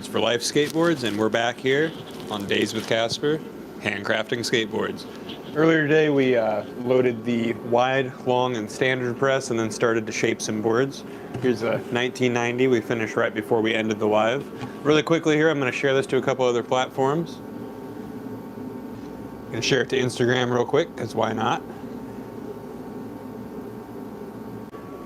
skateboards for Life Skateboards, and we're back here on Days with Casper, handcrafting skateboards. Earlier today we loaded the wide, long, and standard press and then started to shape some boards. Here's a 1990 we finished right before we ended the live. Really quickly here, I'm going to share this to a couple other platforms. I'm going to share it to Instagram real quick, because why not?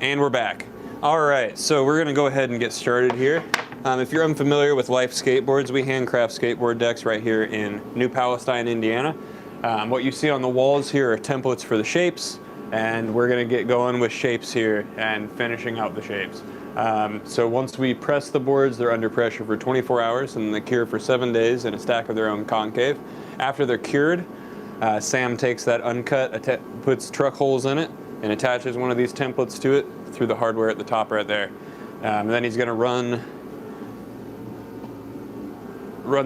And we're back. Alright, so we're going to go ahead and get started here. If you're unfamiliar with Life Skateboards, we handcraft skateboard decks right here in New Palestine, Indiana. What you see on the walls here are templates for the shapes, and we're going to get going with shapes here and finishing out the shapes. So once we press the boards, they're under pressure for 24 hours and they cure for 7 days in a stack of their own concave. After they're cured, Sam takes that uncut, puts truck holes in it, and attaches one of these templates to it through the hardware at the top right there. Then he's going to run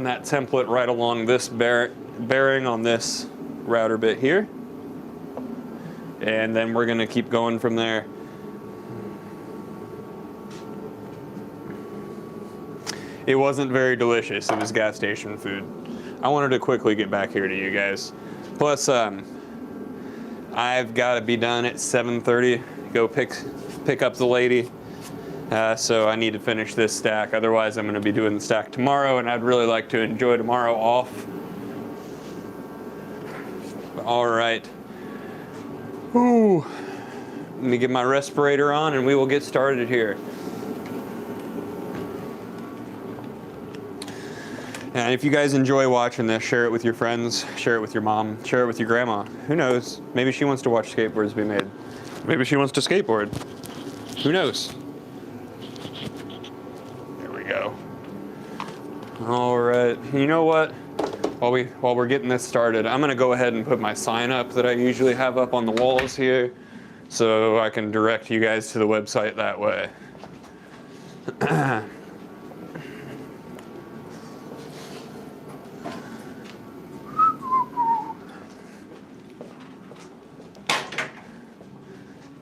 that template right along this bearing on this router bit here. And then we're going to keep going from there. It wasn't very delicious. It was gas station food. I wanted to quickly get back here to you guys. Plus, I've got to be done at 7:30. Go pick up the lady. So I need to finish this stack. Otherwise, I'm going to be doing the stack tomorrow, and I'd really like to enjoy tomorrow off. All right. Ooh. Let me get my respirator on, and we will get started here. And if you guys enjoy watching this, share it with your friends, share it with your mom, share it with your grandma. Who knows? Maybe she wants to watch skateboards be made. Maybe she wants to skateboard. Who knows? There we go. All right. You know what? While we're getting this started, I'm going to go ahead and put my sign up that I usually have up on the walls here, so I can direct you guys to the website that way.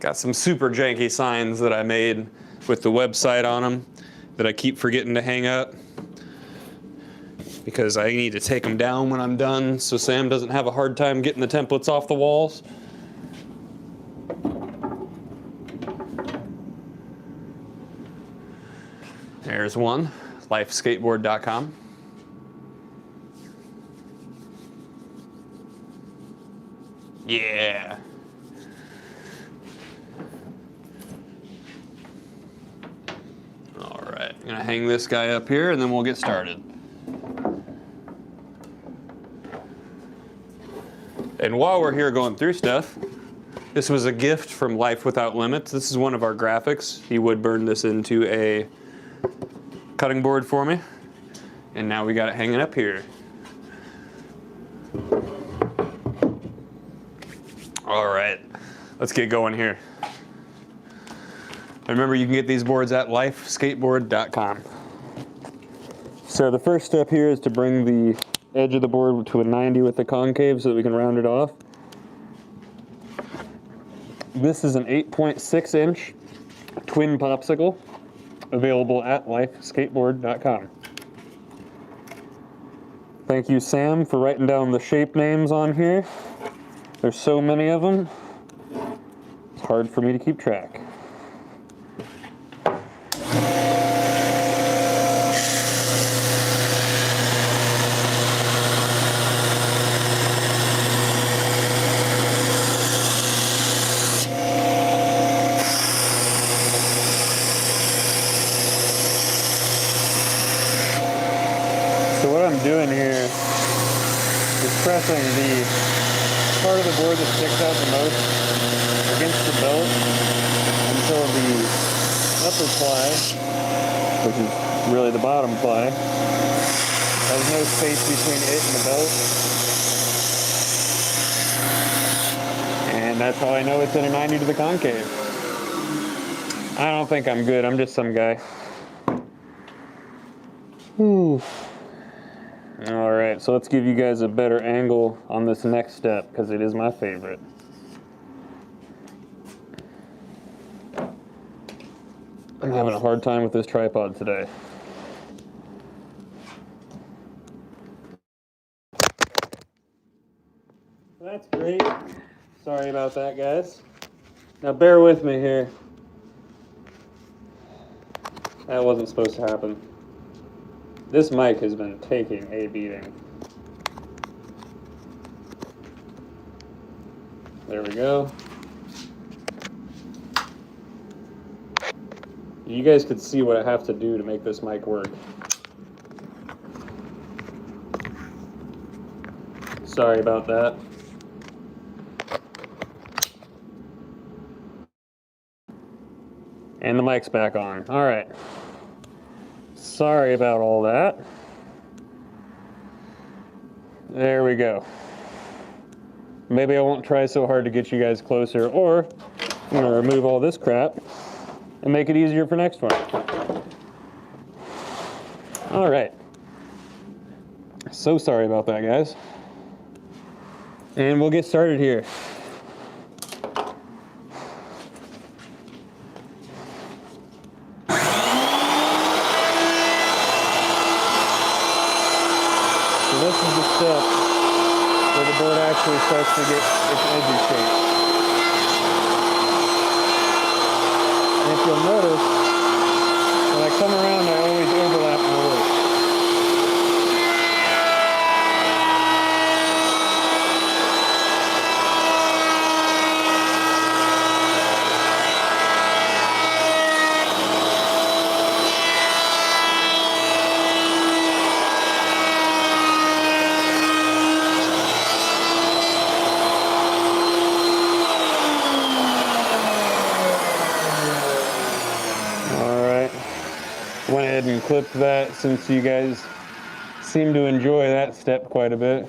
Got some super janky signs that I made with the website on them that I keep forgetting to hang up because I need to take them down when I'm done so Sam doesn't have a hard time getting the templates off the walls. There's one, lifeskateboard.com. Yeah. I'm gonna hang this guy up here and then we'll get started. And while we're here going through stuff, this was a gift from Life Without Limits. This is one of our graphics. He wood burned this into a cutting board for me. And now we got it hanging up here. All right, let's get going here. Remember, you can get these boards at lifeskateboard.com. So the first step here is to bring the edge of the board to a 90 with the concave so that we can round it off. This is an 8.6 inch twin popsicle available at lifeskateboard.com. Thank you, Sam, for writing down the shape names on here. There's so many of them, it's hard for me to keep track. Doing here is pressing the part of the board that sticks out the most against the belt until the upper ply, which is really the bottom ply, has no space between it and the belt. And that's how I know it's in a 90 to the concave. I don't think I'm good, I'm just some guy. Ooh. All right, so let's give you guys a better angle on this next step because it is my favorite. I'm having a hard time with this tripod today. That's great. Sorry about that, guys. Now bear with me here. That wasn't supposed to happen. This mic has been taking a beating. There we go. You guys could see what I have to do to make this mic work. Sorry about that. And the mic's back on. All right. Sorry about all that. There we go. Maybe I won't try so hard to get you guys closer, or I'm gonna remove all this crap and make it easier for next one. All right. So sorry about that, guys. And we'll get started here. So this is the step where the board actually starts to get its edgy shape. And if you'll notice, when I come around, I always overlap my work. Went ahead and clipped that since you guys seem to enjoy that step quite a bit.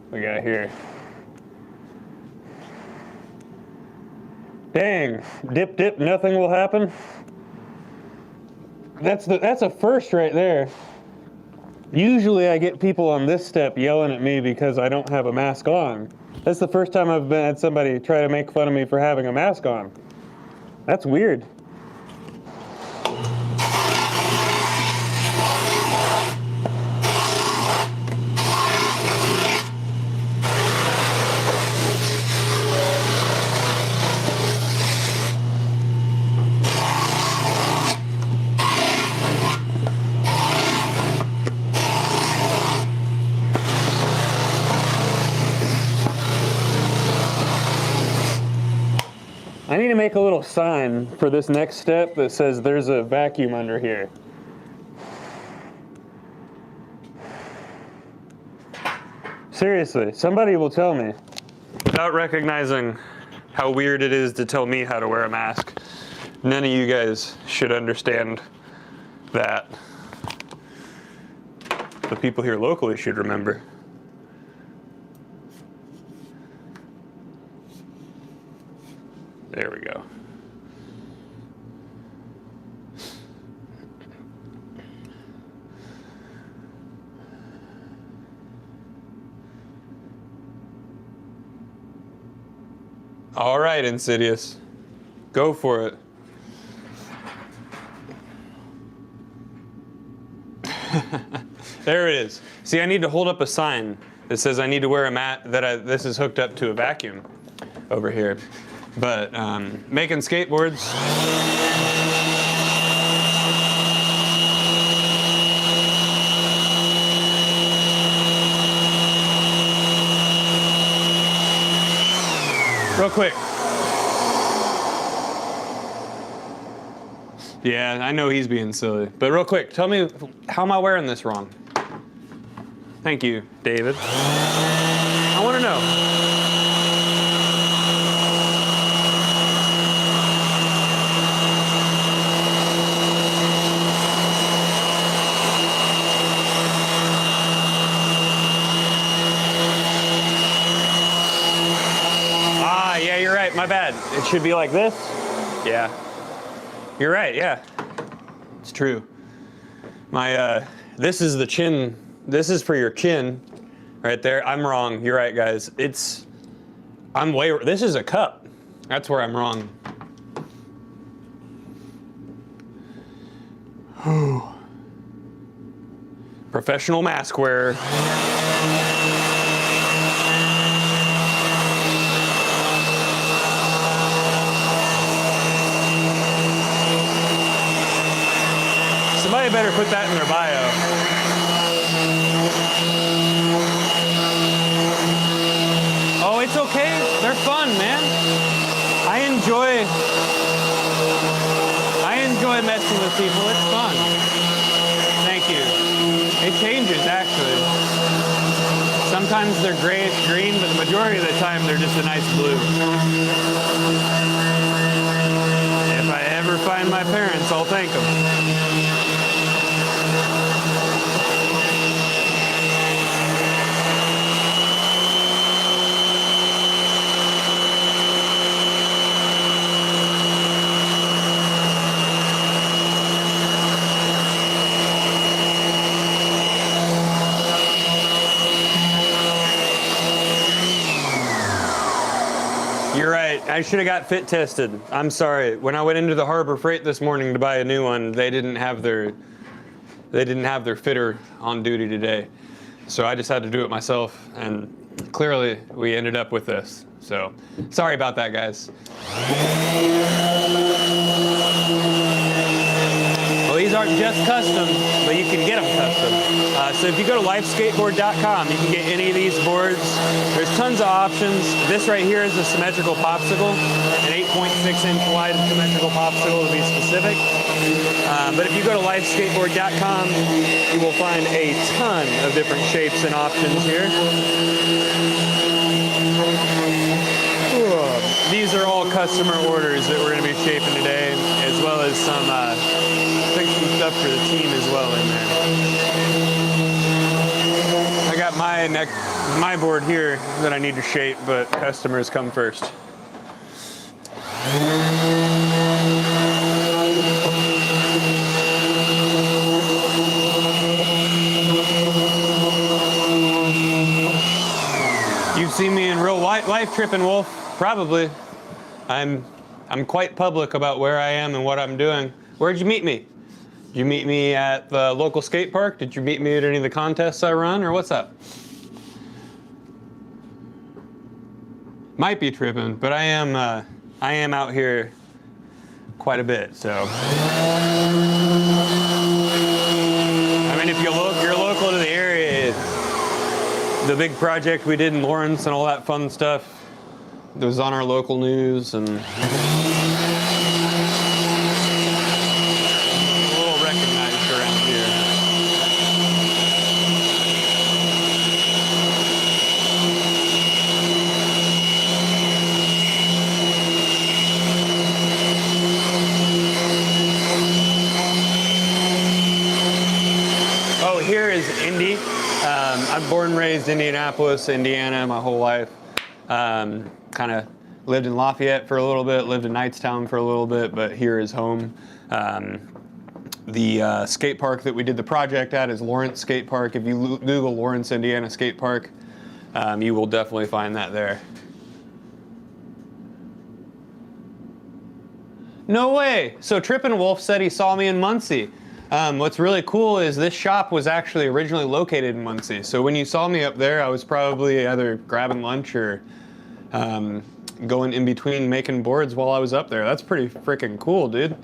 We got here. Dang, dip, dip, nothing will happen. That's a first right there. Usually I get people on this step yelling at me because I don't have a mask on. That's the first time I've had somebody try to make fun of me for having a mask on. That's weird. I need to make a little sign for this next step that says there's a vacuum under here. Seriously, somebody will tell me. Without recognizing how weird it is to tell me how to wear a mask, none of you guys should understand that. The people here locally should remember. There we go. All right, Insidious. Go for it. There it is. See, I need to hold up a sign that says I need to wear a mat, that this is hooked up to a vacuum over here. But making skateboards, real quick. Yeah, I know he's being silly, but real quick, tell me, how am I wearing this wrong? Thank you, David. I want to know. Yeah, you're right, my bad. It should be like this. Yeah. You're right, yeah. It's true. This is the chin. This is for your chin right there. I'm wrong. You're right, guys. This is a cup. That's where I'm wrong. Professional mask wearer. Somebody better put that in their bio. Oh, it's okay. They're fun, man. I enjoy messing with people. It's fun. Thank you. It changes, actually. Sometimes they're grayish green, but the majority of the time they're just a nice blue. If I ever find my parents, I'll thank them. You're right. I should have got fit tested. I'm sorry. When I went into the Harbor Freight this morning to buy a new one, they didn't have their fitter on duty today. So I just had to do it myself, and clearly we ended up with this. So sorry about that, guys. Well, these aren't just custom, but you can get them custom. So if you go to lifeskateboard.com, you can get any of these boards. There's tons of options. This right here is a symmetrical popsicle, an 8.6-inch wide symmetrical popsicle to be specific. But if you go to lifeskateboard.com, you will find a ton of different shapes and options here. These are all customer orders that we're going to be shaping today, as well as some stuff for the team as well in there. I got my board here that I need to shape, but customers come first. see me in real life tripping, Wolf? Probably. I'm quite public about where I am and what I'm doing. Where'd you meet me? Did you meet me at the local skate park? Did you meet me at any of the contests I run, or what's up? Might be tripping, but I am out here quite a bit, so. I mean, if you're local to the area, the big project we did in Lawrence and all that fun stuff, it was on our local news, and a little recognized around here. Oh, here is Indy. I'm born and raised in Indianapolis, Indiana, my whole life. Kind of lived in Lafayette for a little bit, lived in Knightstown for a little bit, but here is home. The skate park that we did the project at is Lawrence Skate Park. If you Google Lawrence, Indiana Skate Park, you will definitely find that there. No way! So Trippin' Wolf said he saw me in Muncie. What's really cool is this shop was actually originally located in Muncie. So when you saw me up there, I was probably either grabbing lunch or going in between making boards while I was up there. That's pretty freaking cool, dude.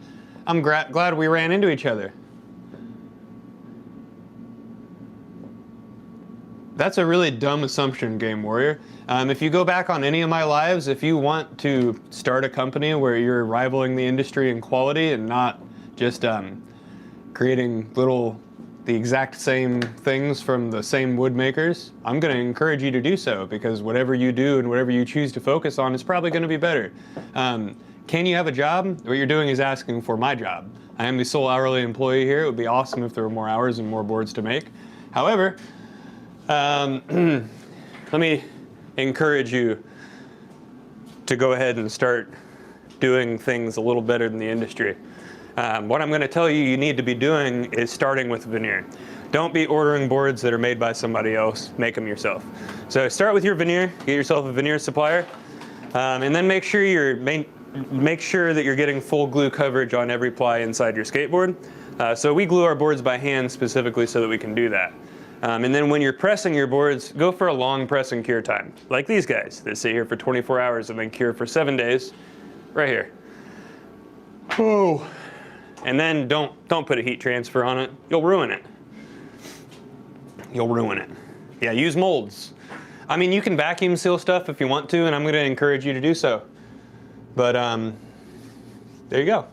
I'm glad we ran into each other. That's a really dumb assumption, Game Warrior. If you go back on any of my lives, if you want to start a company where you're rivaling the industry in quality and not just creating the exact same things from the same wood makers, I'm going to encourage you to do so, because whatever you do and whatever you choose to focus on is probably going to be better. Can you have a job? What you're doing is asking for my job. I am the sole hourly employee here. It would be awesome if there were more hours and more boards to make. However, let me encourage you to go ahead and start doing things a little better than the industry. What I'm going to tell you need to be doing is starting with Veneer. Don't be ordering boards that are made by somebody else. Make them yourself. So start with your Veneer. Get yourself a Veneer supplier, and then make sure that you're getting full glue coverage on every ply inside your skateboard. So we glue our boards by hand specifically so that we can do that. And then when you're pressing your boards, go for a long press and cure time, like these guys that sit here for 24 hours and then cure for 7 days, right here. Oh. And then don't put a heat transfer on it. You'll ruin it. You'll ruin it. Yeah, use molds. I mean, you can vacuum seal stuff if you want to, and I'm going to encourage you to do so. But there you go.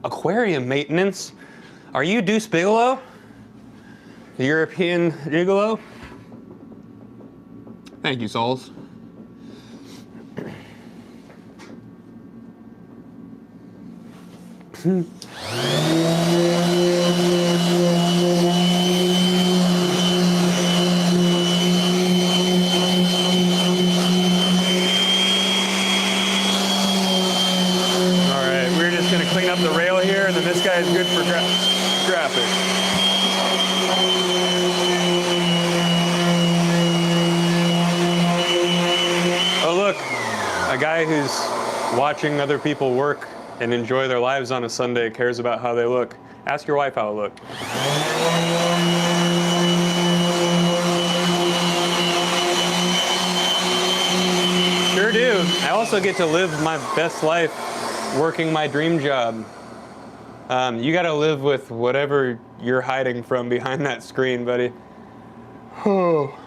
Aquarium maintenance. Are you Deuce Bigelow? The European gigolo? Thank you, Sauls. All right, we're just going to clean up the rail here, and then this guy is good for graphic. Oh look, a guy who's watching other people work and enjoy their lives on a Sunday cares about how they look. Ask your wife how it looked. Sure do. I also get to live my best life working my dream job. You gotta live with whatever you're hiding from behind that screen, buddy. Oh.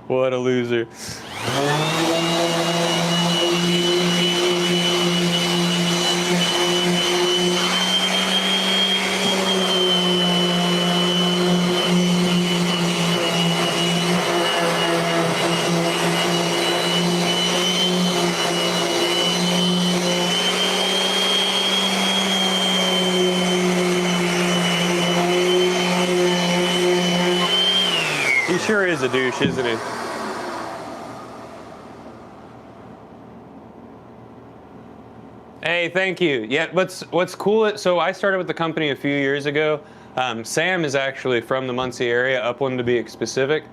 What a loser. He sure is a douche, isn't he? Hey, thank you. Yeah, what's cool, so I started with the company a few years ago. Sam is actually from the Muncie area, Upland to be specific.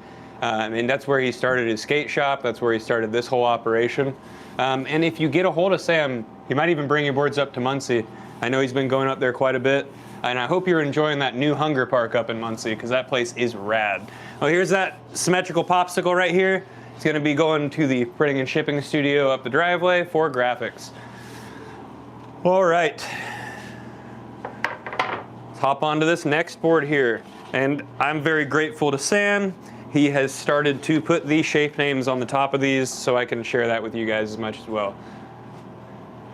And that's where he started his skate shop. That's where he started this whole operation. And if you get a hold of Sam, he might even bring your boards up to Muncie. I know he's been going up there quite a bit. And I hope you're enjoying that new Hunger Park up in Muncie, because that place is rad. Well, here's that symmetrical popsicle right here. It's going to be going to the printing and shipping studio up the driveway for graphics. All right. Let's hop onto this next board here. And I'm very grateful to Sam. He has started to put the shape names on the top of these so I can share that with you guys as much as well.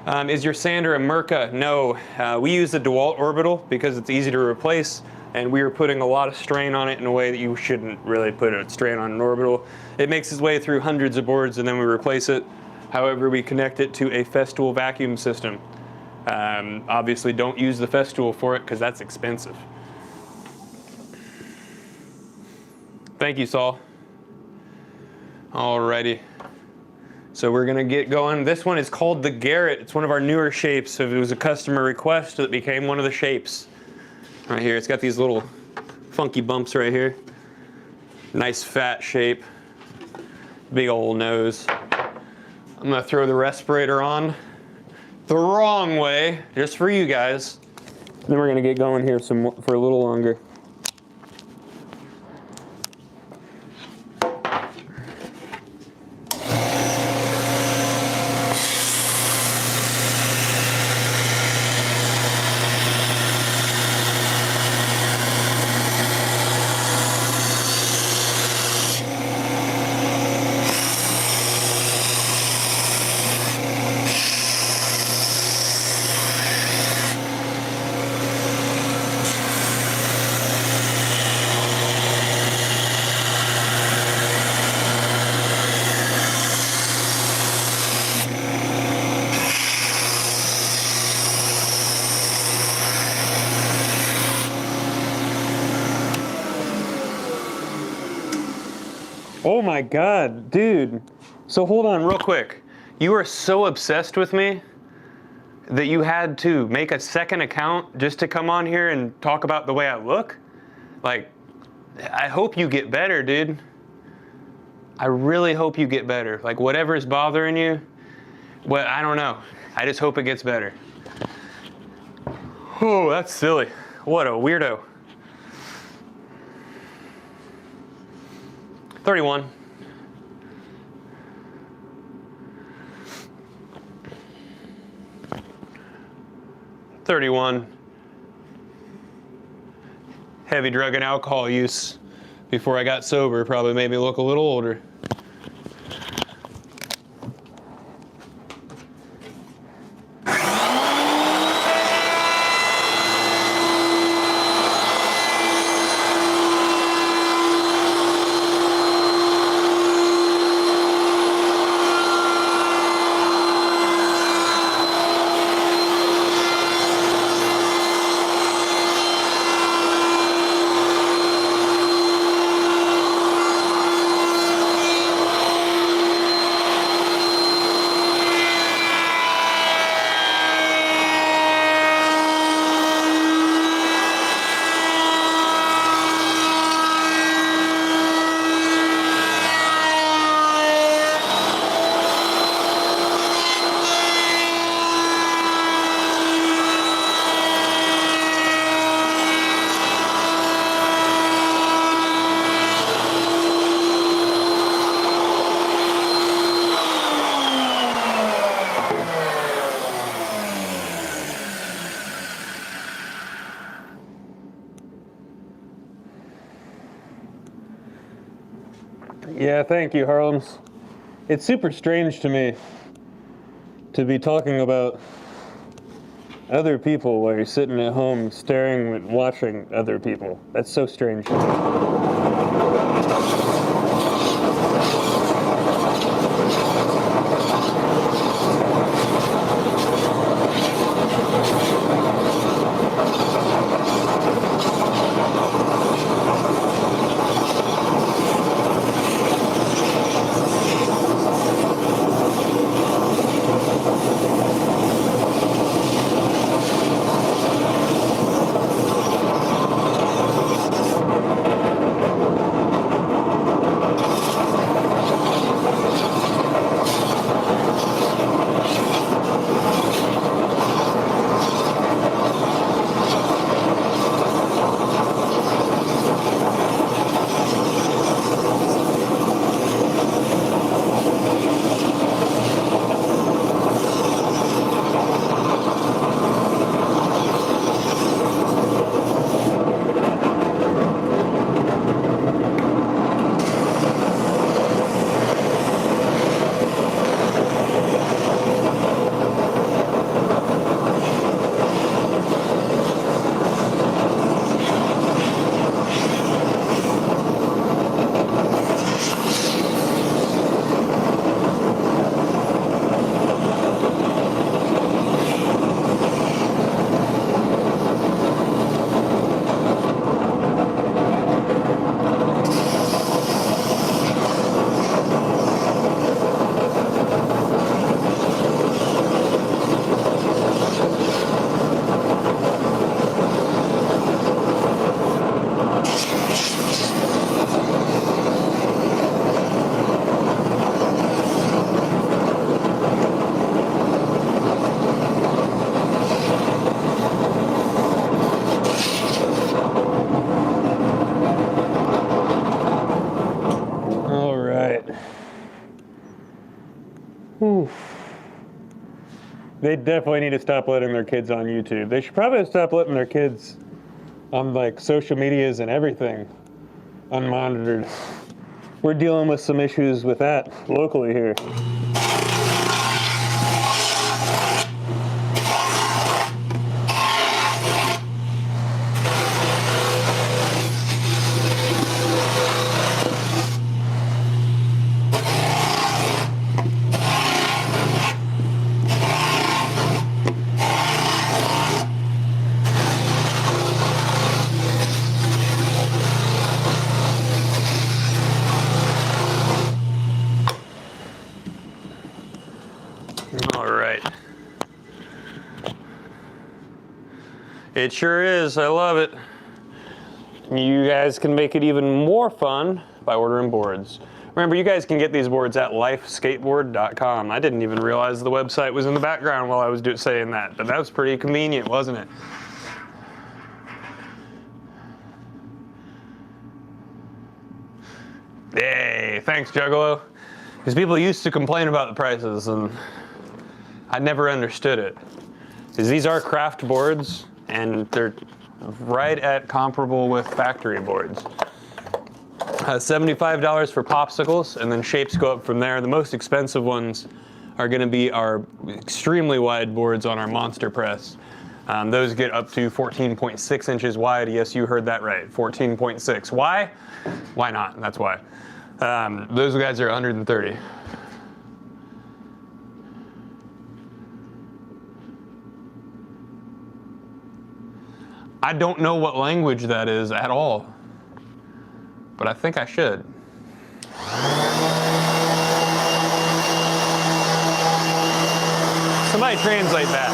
Is your sander a Mirka? No, we use the DeWalt Orbital because it's easy to replace, and we were putting a lot of strain on it in a way that you shouldn't really put a strain on an Orbital. It makes its way through hundreds of boards and then we replace it. However, we connect it to a Festool vacuum system. Obviously don't use the Festool for it because that's expensive. Thank you, Saul. Alrighty. So we're gonna get going. This one is called the Garrett. It's one of our newer shapes. So it was a customer request that became one of the shapes. Right here, it's got these little funky bumps right here. Nice fat shape. Big old nose. I'm gonna throw the respirator on the wrong way, just for you guys. Then we're gonna get going here for a little longer. Oh my God, dude. So hold on real quick. You are so obsessed with me that you had to make a second account just to come on here and talk about the way I look? Like, I hope you get better, dude. I really hope you get better. Like, whatever is bothering you, well, I don't know. I just hope it gets better. Oh, that's silly. What a weirdo. 31. Heavy drug and alcohol use before I got sober probably made me look a little older. Yeah, thank you, Harlems. It's super strange to me to be talking about other people while you're sitting at home staring and watching other people. That's so strange to me. They definitely need to stop letting their kids on YouTube. They should probably stop letting their kids on like social medias and everything unmonitored. We're dealing with some issues with that locally here. It sure is. I love it. You guys can make it even more fun by ordering boards. Remember, you guys can get these boards at lifeskateboard.com. I didn't even realize the website was in the background while I was saying that, but that was pretty convenient, wasn't it? Yay, thanks, Juggalo. Because people used to complain about the prices, and I never understood it. Because these are craft boards, and they're right at comparable with factory boards. $75 for popsicles, and then shapes go up from there. The most expensive ones are going to be our extremely wide boards on our monster press. Those get up to 14.6 inches wide. Yes, you heard that right, 14.6. Why? Why not? That's why. Those guys are 130. I don't know what language that is at all, but I think I should. Somebody translate that.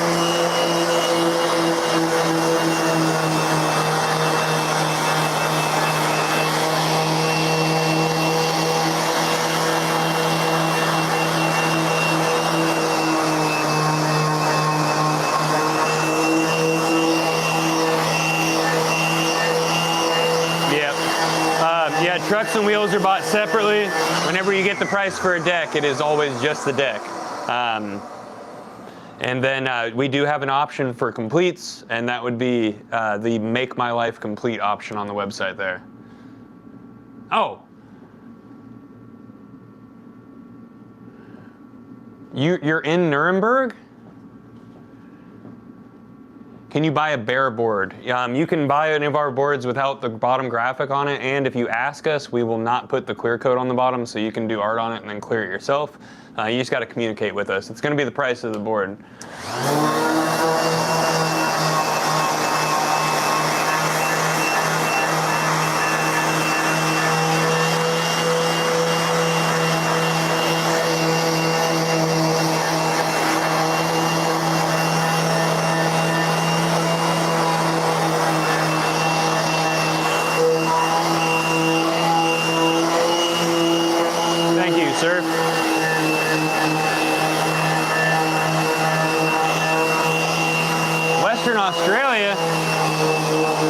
Yeah, trucks and wheels are bought separately. Whenever you get the price for a deck, it is always just the deck. And then we do have an option for completes, and that would be the Make My Life Complete option on the website there. Oh. You're in Nuremberg? Can you buy a bare board? You can buy any of our boards without the bottom graphic on it, and if you ask us, we will not put the clear coat on the bottom, so you can do art on it and then clear it yourself. You just got to communicate with us. It's going to be the price of the board. Sir. Western Australia,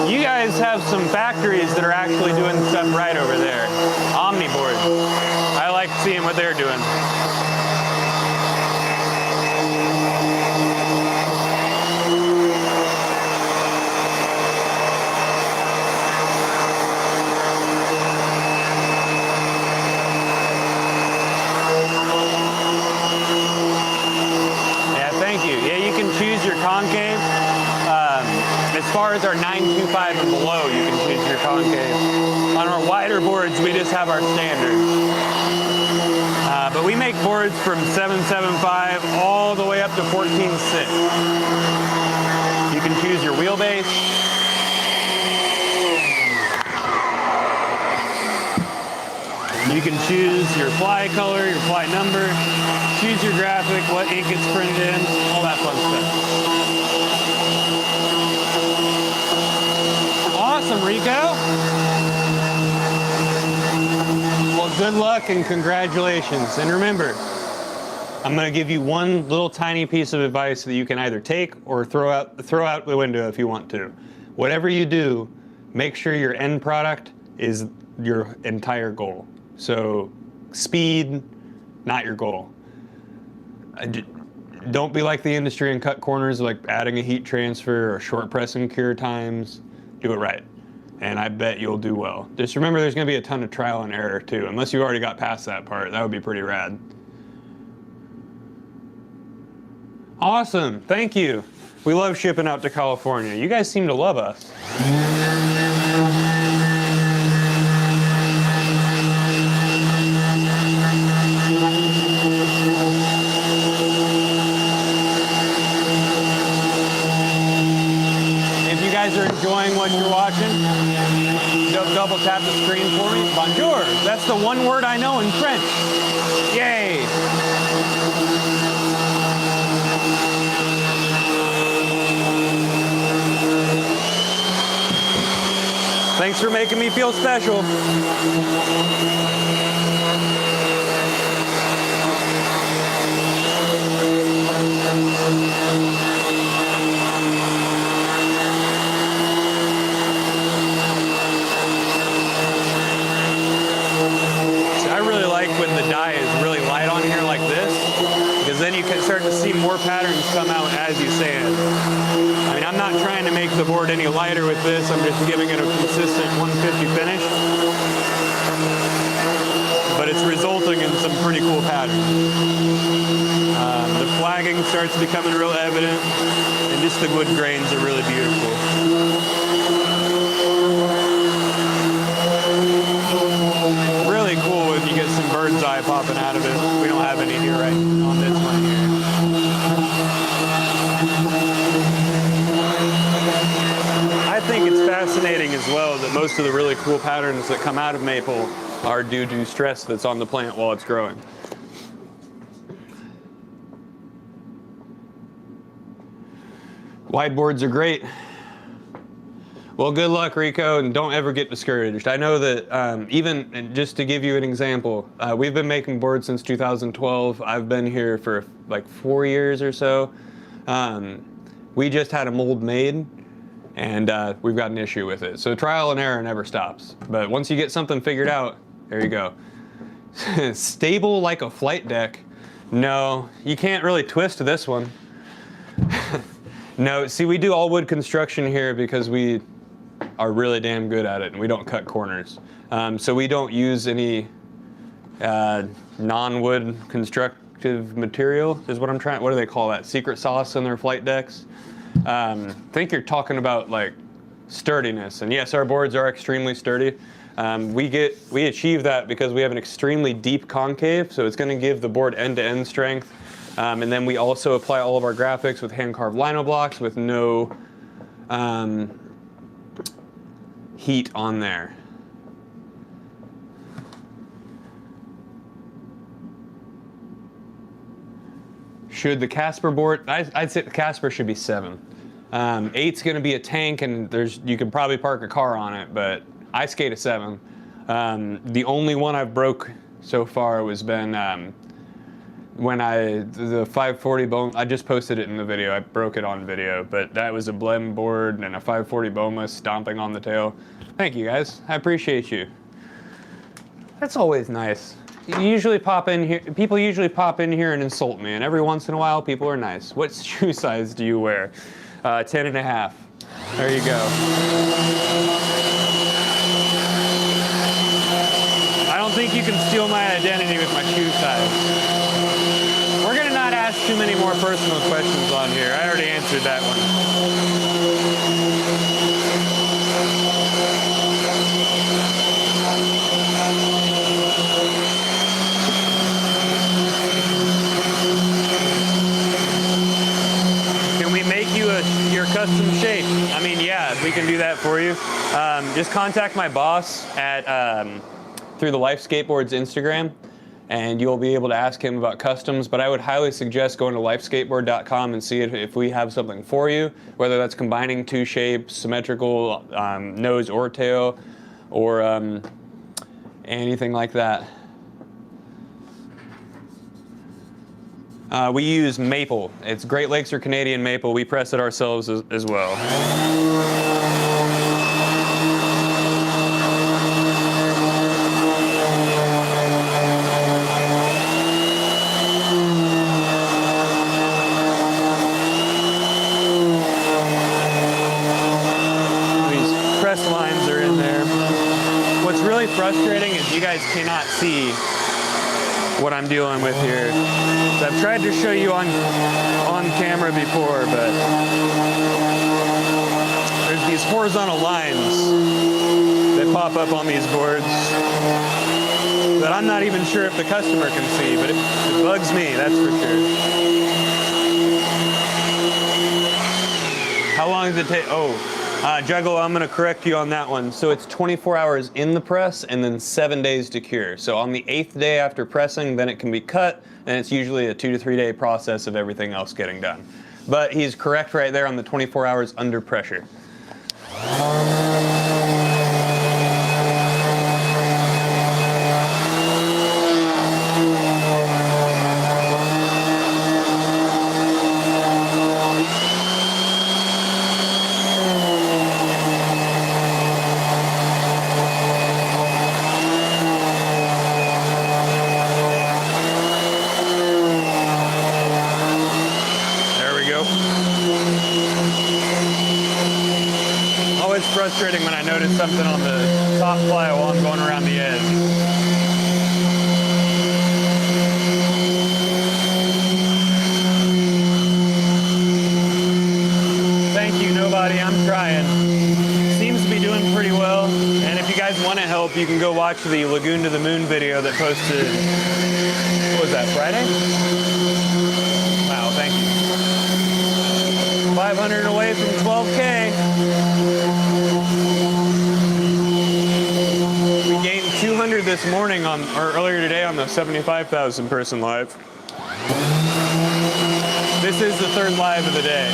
you guys have some factories that are actually doing stuff right over there. Omniboard. I like seeing what they're doing. Concave. As far as our 925 and below, you can choose your concave. On our wider boards, we just have our standard. But we make boards from 775 all the way up to 14.6. You can choose your wheelbase. You can choose your fly color, your fly number, choose your graphic, what ink gets printed in, all that fun stuff. Awesome, Rico. Well, good luck and congratulations. And remember, I'm going to give you one little tiny piece of advice that you can either take or throw out the window if you want to. Whatever you do, make sure your end product is your entire goal. So speed, not your goal. Don't be like the industry and cut corners, like adding a heat transfer or short press and cure times. Do it right, and I bet you'll do well. Just remember there's gonna be a ton of trial and error too, unless you already got past that part. That would be pretty rad. Awesome, thank you. We love shipping out to California. You guys seem to love us. If you guys are enjoying what you're watching, double tap the screen for me. Bonjour, that's the one word I know in French. Yay. Thanks for making me feel special. I really like when the dye is really light on here like this, because then you can start to see more patterns come out as you sand. I mean, I'm not trying to make the board any lighter with this, I'm just giving it a consistent 150 finish. But it's resulting in some pretty cool patterns. The flagging starts becoming real evident, and just the wood grains are really beautiful. Really cool when you get some bird's eye popping out of it. We don't have any here right on this one here. I think it's fascinating as well that most of the really cool patterns that come out of maple are due to stress that's on the plant while it's growing. Wide boards are great. Well, good luck, Rico, and don't ever get discouraged. I know that even just to give you an example, we've been making boards since 2012. I've been here for like 4 years or so. We just had a mold made, and we've got an issue with it. So trial and error never stops. But once you get something figured out, there you go. Stable like a flight deck. No, you can't really twist this one. No, see, we do all wood construction here because we are really damn good at it, and we don't cut corners. So we don't use any non-wood constructive material, is what I'm trying, what do they call that? Secret sauce in their flight decks? I think you're talking about like sturdiness, and yes, our boards are extremely sturdy. We achieve that because we have an extremely deep concave, so it's going to give the board end-to-end strength. And then we also apply all of our graphics with hand-carved lino blocks with no heat on there. Should the Casper board, I'd say the Casper should be 7. 8's going to be a tank, and you can probably park a car on it, but I skate a 7. The only one I've broke so far was been when the 540 Boma, I just posted it in the video, I broke it on video, but that was a blem board and a 540 Boma stomping on the tail. Thank you guys, I appreciate you. That's always nice. You usually pop in here, people usually pop in here and insult me, and every once in a while people are nice. What shoe size do you wear? 10.5. There you go. I don't think you can steal my identity with my shoe size. We're gonna not ask too many more personal questions on here. I already answered that one. Can we make you your custom shape? I mean, yeah, we can do that for you. Just contact my boss at through the Life Skateboards Instagram, and you'll be able to ask him about customs. But I would highly suggest going to lifeskateboard.com and see if we have something for you, whether that's combining 2 shapes, symmetrical nose or tail, or anything like that. We use maple. It's Great Lakes or Canadian maple. We press it ourselves as well. really frustrating is you guys cannot see what I'm dealing with here. So I've tried to show you on camera before, but there's these horizontal lines that pop up on these boards that I'm not even sure if the customer can see, but it bugs me, that's for sure. How long does it take? Oh, Juggalo, I'm going to correct you on that one. So it's 24 hours in the press and then 7 days to cure. So on the 8th day after pressing, then it can be cut, and it's usually a 2 to 3 day process of everything else getting done. But he's correct right there on the 24 hours under pressure. Frustrating when I notice something on the top ply while I'm going around the edge. Thank you, nobody. I'm trying. Seems to be doing pretty well. And if you guys want to help, you can go watch the Lagoon to the Moon video that posted, what was that, Friday? Wow, thank you. 500 away from 12K. This morning or earlier today on the 75,000 person live. This is the third live of the day.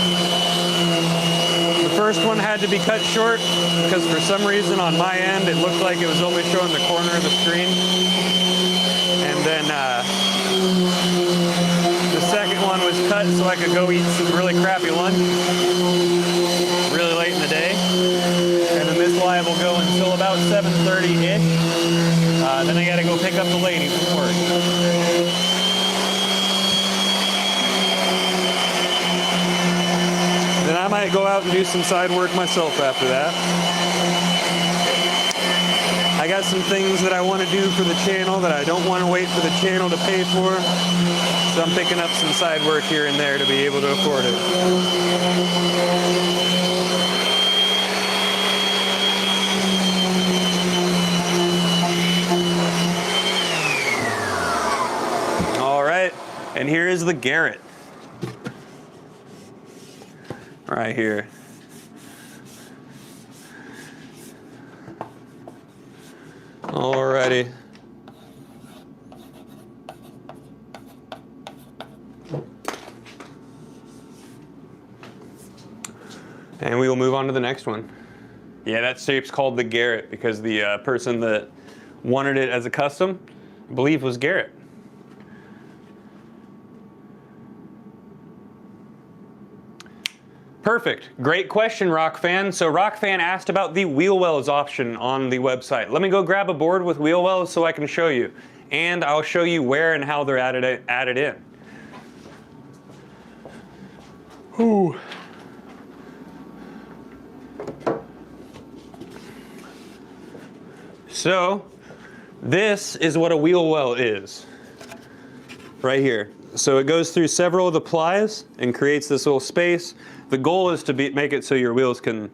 The first one had to be cut short because for some reason on my end it looked like it was only showing the corner of the screen. And then the second one was cut so I could go eat some really crappy lunch really late in the day. And then this live will go until about 7:30-ish. Then I gotta go pick up the lady from work. Then I might go out and do some side work myself after that. I got some things that I want to do for the channel that I don't want to wait for the channel to pay for. So I'm picking up some side work here and there to be able to afford it. And here is the Garrett. Right here. Alrighty. And we will move on to the next one. Yeah, that shape's called the Garrett because the person that wanted it as a custom, I believe, was Garrett. Perfect. Great question, Rock Fan. So Rock Fan asked about the wheel wells option on the website. Let me go grab a board with wheel wells so I can show you. And I'll show you where and how they're added in. Ooh. So this is what a wheel well is. Right here. So it goes through several of the plies and creates this little space. The goal is to make it so your wheels can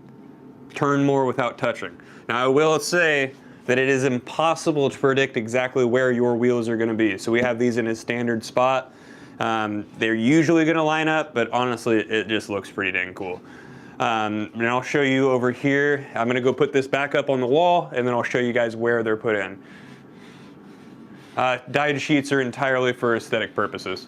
turn more without touching. Now I will say that it is impossible to predict exactly where your wheels are going to be. So we have these in a standard spot. They're usually going to line up, but honestly it just looks pretty dang cool. And I'll show you over here. I'm going to go put this back up on the wall and then I'll show you guys where they're put in. Dyed sheets are entirely for aesthetic purposes.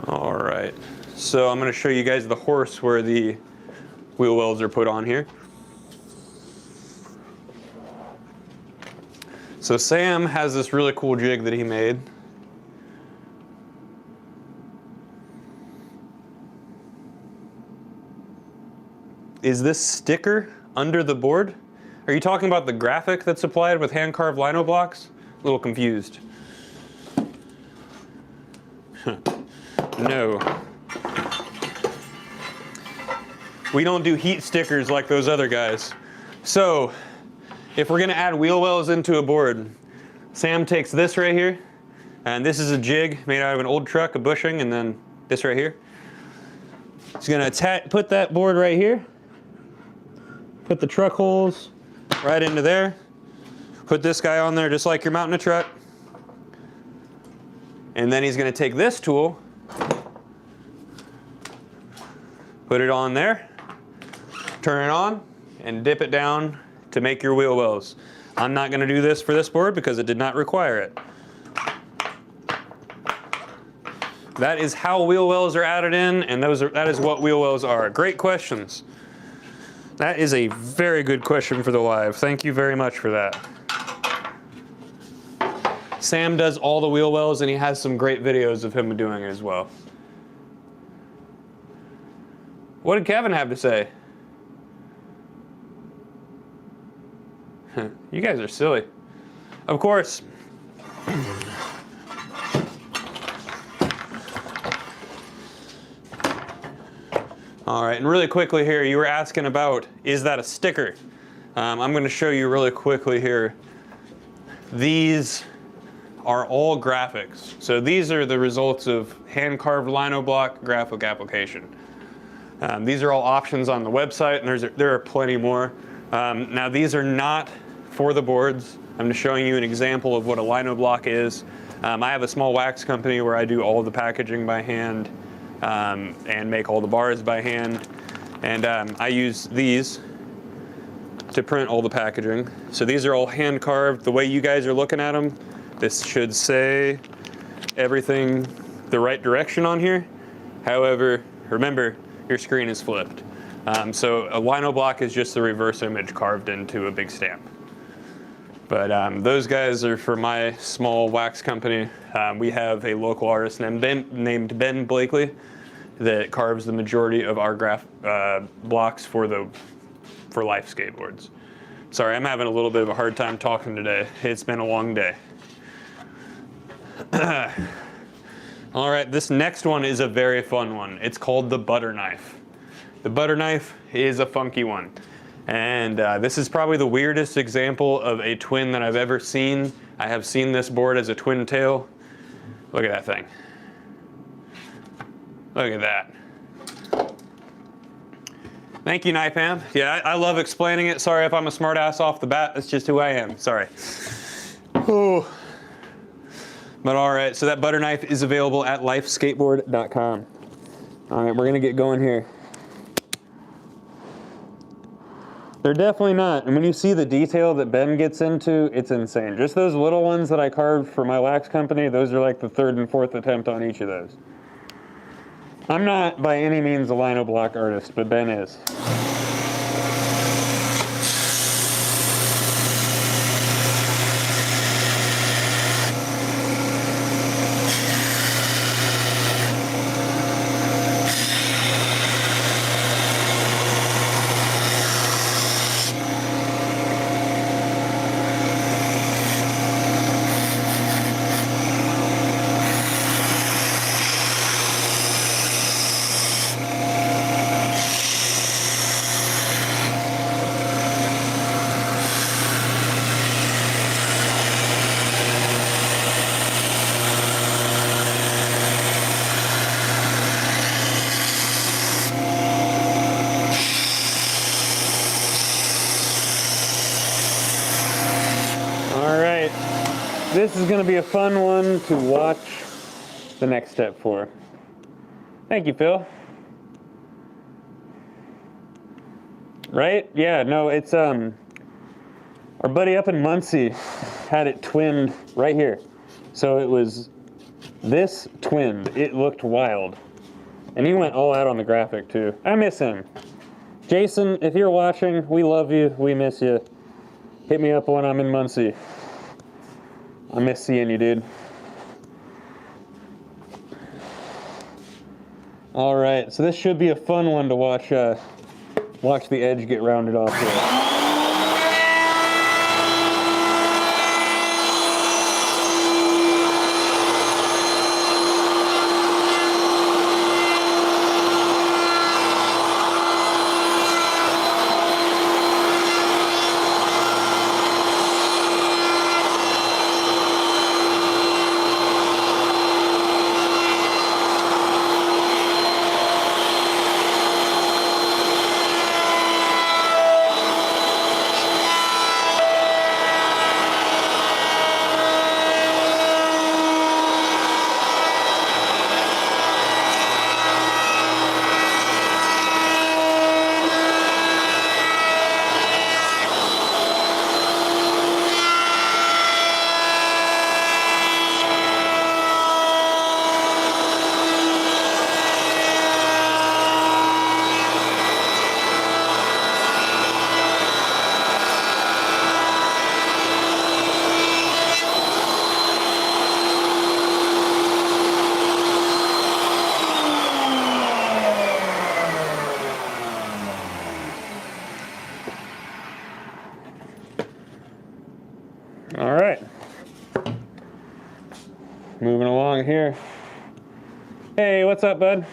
All right, so I'm going to show you guys the horse where the wheel wells are put on here. So Sam has this really cool jig that he made. Is this sticker under the board? Are you talking about the graphic that's applied with hand-carved lino blocks? A little confused. No. We don't do heat stickers like those other guys. So, if we're gonna add wheel wells into a board, Sam takes this right here, and this is a jig made out of an old truck, a bushing, and then this right here. He's gonna put that board right here, put the truck holes right into there, put this guy on there just like you're mounting a truck, and then he's gonna take this tool, put it on there, turn it on, and dip it down to make your wheel wells. I'm not gonna do this for this board because it did not require it. That is how wheel wells are added in, and that is what wheel wells are. Great questions. That is a very good question for the live. Thank you very much for that. Sam does all the wheel wells, and he has some great videos of him doing it as well. What did Kevin have to say? You guys are silly. Of course. All right, and really quickly here, you were asking about, is that a sticker? I'm going to show you really quickly here. These are all graphics. So these are the results of hand-carved lino block graphic application. These are all options on the website, and there are plenty more. Now these are not for the boards. I'm just showing you an example of what a lino block is. I have a small wax company where I do all the packaging by hand and make all the bars by hand. And I use these to print all the packaging. So these are all hand carved. The way you guys are looking at them, this should say everything the right direction on here. However, remember, your screen is flipped. So a lino block is just the reverse image carved into a big stamp. But those guys are for my small wax company. We have a local artist named Ben Blakely that carves the majority of our blocks for Life Skateboards. Sorry, I'm having a little bit of a hard time talking today. It's been a long day. All right, this next one is a very fun one. It's called the butter knife. The butter knife is a funky one. And this is probably the weirdest example of a twin that I've ever seen. I have seen this board as a twin tail. Look at that thing. Look at that. Thank you, Nipam. Yeah, I love explaining it. Sorry if I'm a smart ass off the bat. That's just who I am. Sorry. Ooh. But all right, so that butter knife is available at lifeskateboard.com. All right, we're gonna get going here. They're definitely not. And when you see the detail that Ben gets into, it's insane. Just those little ones that I carved for my wax company, those are like the third and fourth attempt on each of those. I'm not by any means a lino block artist, but Ben is. This is going to be a fun one to watch the next step for. Thank you, Phil. Right? Yeah, no, it's, our buddy up in Muncie had it twinned right here. So it was this twinned. It looked wild. And he went all out on the graphic, too. I miss him. Jason, if you're watching, we love you. We miss you. Hit me up when I'm in Muncie. I miss seeing you, dude. All right, so this should be a fun one to watch. Watch the edge get rounded off here. moving along here. Hey, what's up, bud?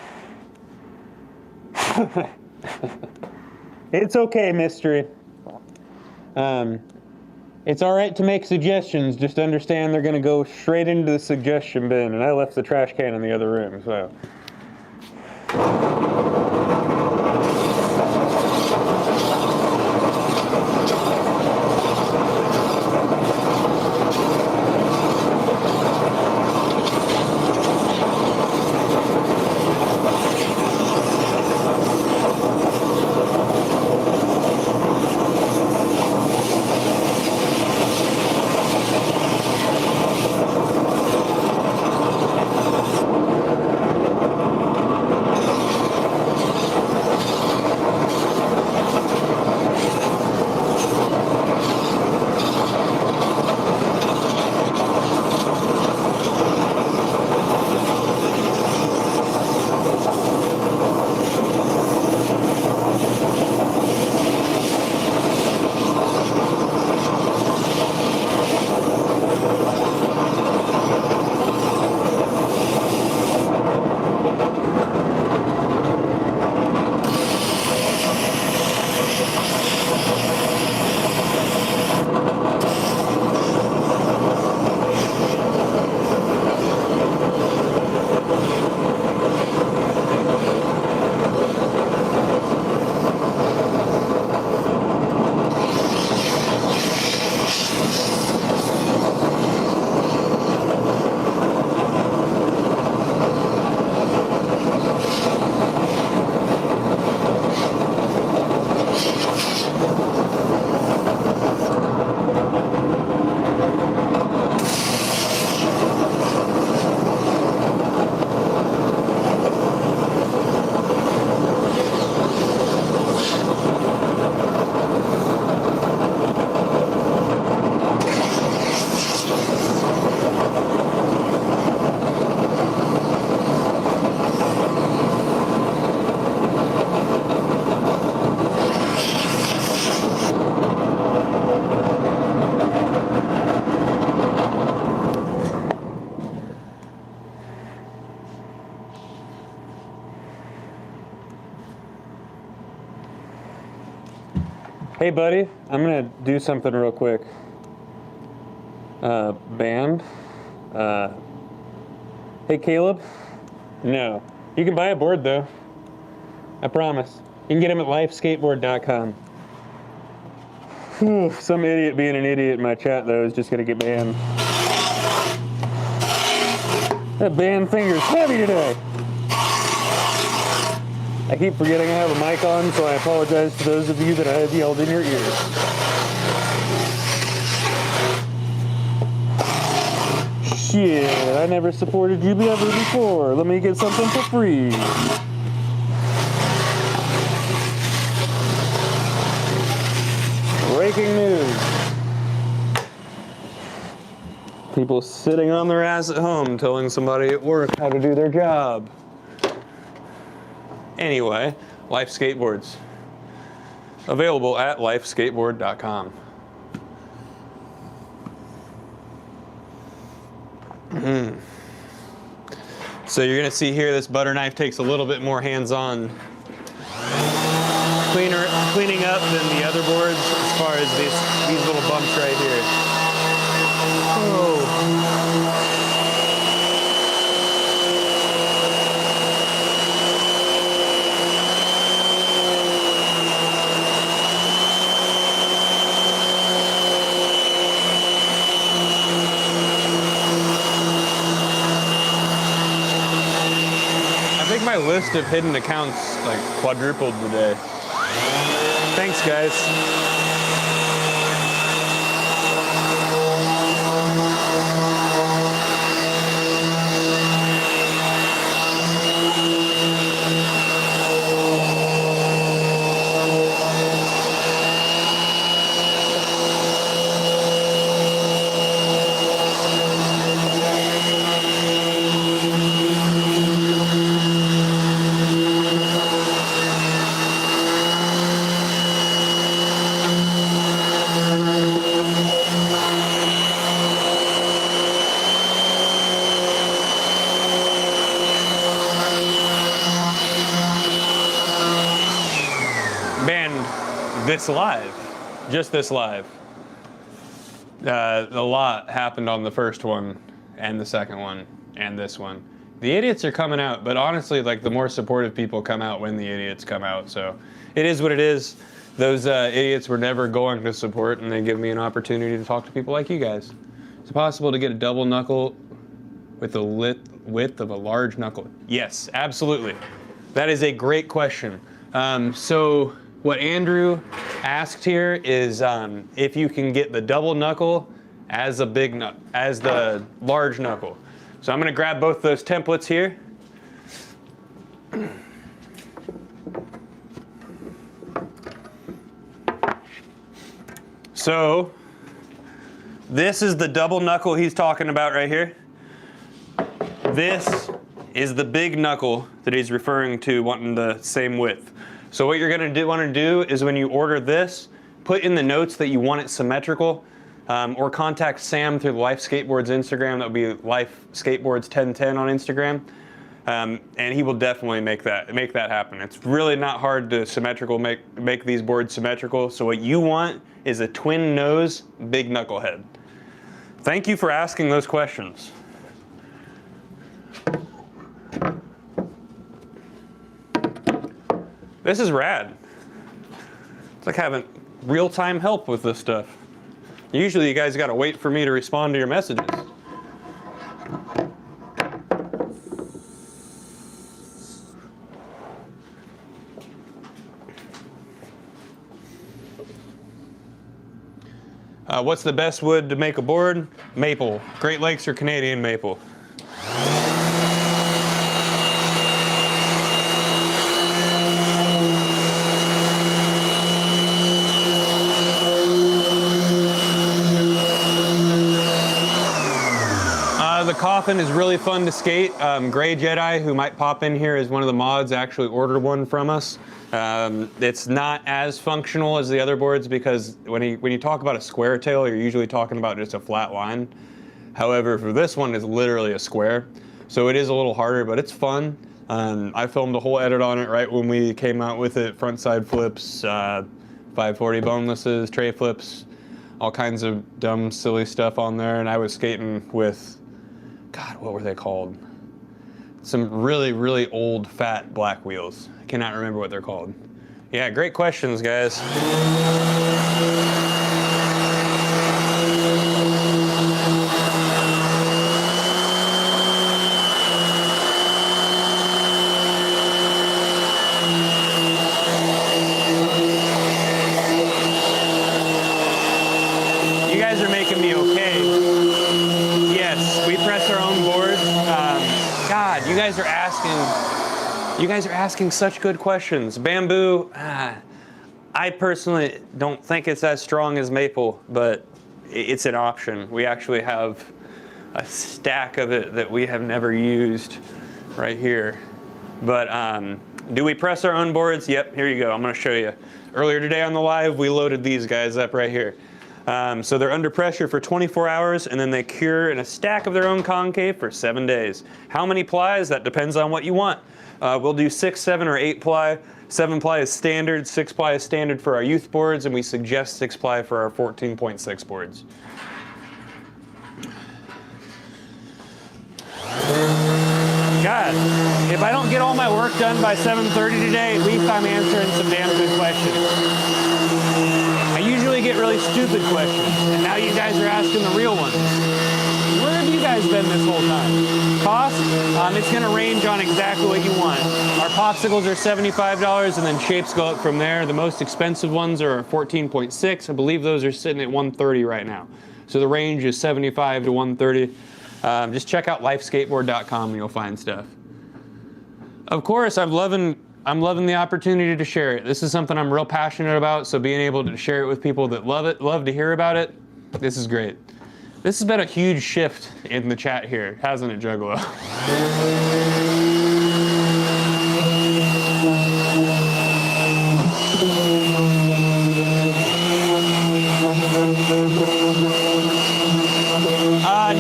It's okay, mystery. It's all right to make suggestions, just understand they're gonna go straight into the suggestion bin, and I left the trash can in the other room, so. Hey buddy, I'm gonna do something real quick. Band. Hey Caleb. No. You can buy a board though. I promise. You can get them at lifeskateboard.com. Whew, some idiot being an idiot in my chat though is just gonna get banned. That band finger's heavy today. I keep forgetting I have a mic on, so I apologize to those of you that I have yelled in your ears. Shit, I never supported you ever before. Let me get something for free. Breaking news. People sitting on their ass at home telling somebody at work how to do their job. Anyway, Life Skateboards. Available at lifeskateboard.com. So you're gonna see here, this butter knife takes a little bit more hands-on cleaning up than the other boards as far as these little bumps right here. Oh. My list of hidden accounts like quadrupled today. Thanks guys. this live, just this live. A lot happened on the first one and the second one and this one. The idiots are coming out, but honestly, like, the more supportive people come out when the idiots come out. So it is what it is. Those idiots were never going to support, and they give me an opportunity to talk to people like you guys. Is it possible to get a double knuckle with the width of a large knuckle? Yes, absolutely. That is a great question. So what Andrew asked here is if you can get the double knuckle as the large knuckle. So I'm going to grab both those templates here. So this is the double knuckle he's talking about right here. This is the big knuckle that he's referring to, wanting the same width. So what you're going to want to do is when you order this, put in the notes that you want it symmetrical, or contact Sam through the Life Skateboards Instagram. That would be Life Skateboards 1010 on Instagram, and he will definitely make that happen. It's really not hard to make these boards symmetrical. So what you want is a twin nose, big knucklehead. Thank you for asking those questions. This is rad. It's like having real-time help with this stuff. Usually you guys gotta wait for me to respond to your messages. What's the best wood to make a board? Maple. Great Lakes or Canadian maple. The coffin is really fun to skate. Gray Jedi, who might pop in here as one of the mods, actually ordered one from us. It's not as functional as the other boards because when you talk about a square tail, you're usually talking about just a flat line. However, for this one, it's literally a square. So it is a little harder, but it's fun. I filmed a whole edit on it right when we came out with it. Front side flips, 540 bonelesses, tray flips, all kinds of dumb, silly stuff on there. And I was skating with, God, what were they called? Some really, really old, fat black wheels. I cannot remember what they're called. Yeah, great questions, guys. You guys are making me okay. Yes, we press our own boards. God, you guys are asking such good questions. Bamboo, I personally don't think it's as strong as maple, but it's an option. We actually have a stack of it that we have never used right here. But do we press our own boards? Yep, here you go. I'm going to show you. Earlier today on the live, we loaded these guys up right here. So they're under pressure for 24 hours, and then they cure in a stack of their own concave for 7 days. How many plies? That depends on what you want. We'll do 6, 7, or 8 ply. 7 ply is standard, 6 ply is standard for our youth boards, and we suggest 6 ply for our 14.6 boards. God, if I don't get all my work done by 7:30 today, at least I'm answering some damn good questions. I usually get really stupid questions, and now you guys are asking the real ones. Where have you guys been this whole time? Cost? It's going to range on exactly what you want. Our popsicles are $75, and then shapes go up from there. The most expensive ones are 14.6. I believe those are sitting at $130 right now. So the range is $75 to $130. Just check out lifeskateboard.com and you'll find stuff. Of course, I'm loving the opportunity to share it. This is something I'm real passionate about, so being able to share it with people that love it, love to hear about it, this is great. This has been a huge shift in the chat here, hasn't it, Juggalo?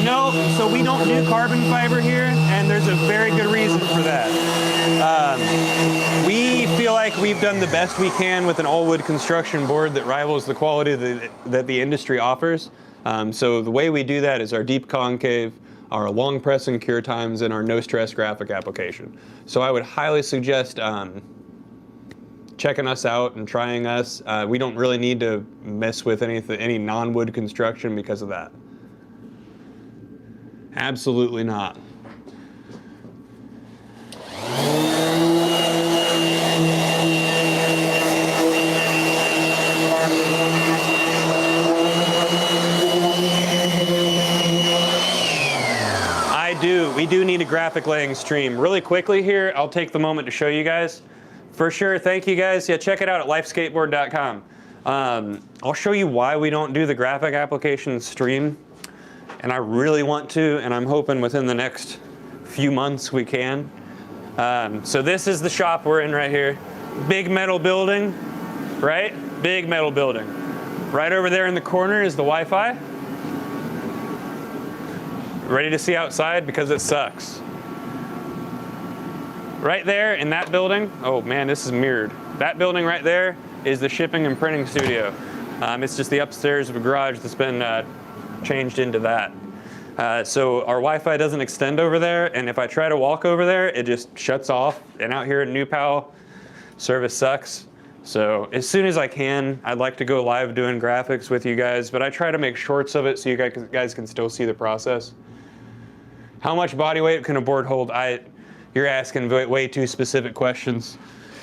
No, Well, so we don't do carbon fiber here, and there's a very good reason for that. We feel like we've done the best we can with an all-wood construction board that rivals the quality that the industry offers. So the way we do that is our deep concave, our long press and cure times, and our no-stress graphic application. So I would highly suggest checking us out and trying us. We don't really need to mess with any non-wood construction because of that. Absolutely not. We do need a graphic laying stream. Really quickly here, I'll take the moment to show you guys. For sure, thank you guys. Yeah, check it out at lifeskateboard.com. I'll show you why we don't do the graphic application stream. And I really want to, and I'm hoping within the next few months we can. So this is the shop we're in right here. Big metal building, right? Big metal building. Right over there in the corner is the Wi-Fi. Ready to see outside because it sucks. Right there in that building, oh man, this is mirrored. That building right there is the shipping and printing studio. It's just the upstairs of a garage that's been changed into that. So our Wi-Fi doesn't extend over there, and if I try to walk over there, it just shuts off. And out here in New Pal, service sucks. So as soon as I can, I'd like to go live doing graphics with you guys, but I try to make shorts of it so you guys can still see the process. How much body weight can a board hold? You're asking way too specific questions.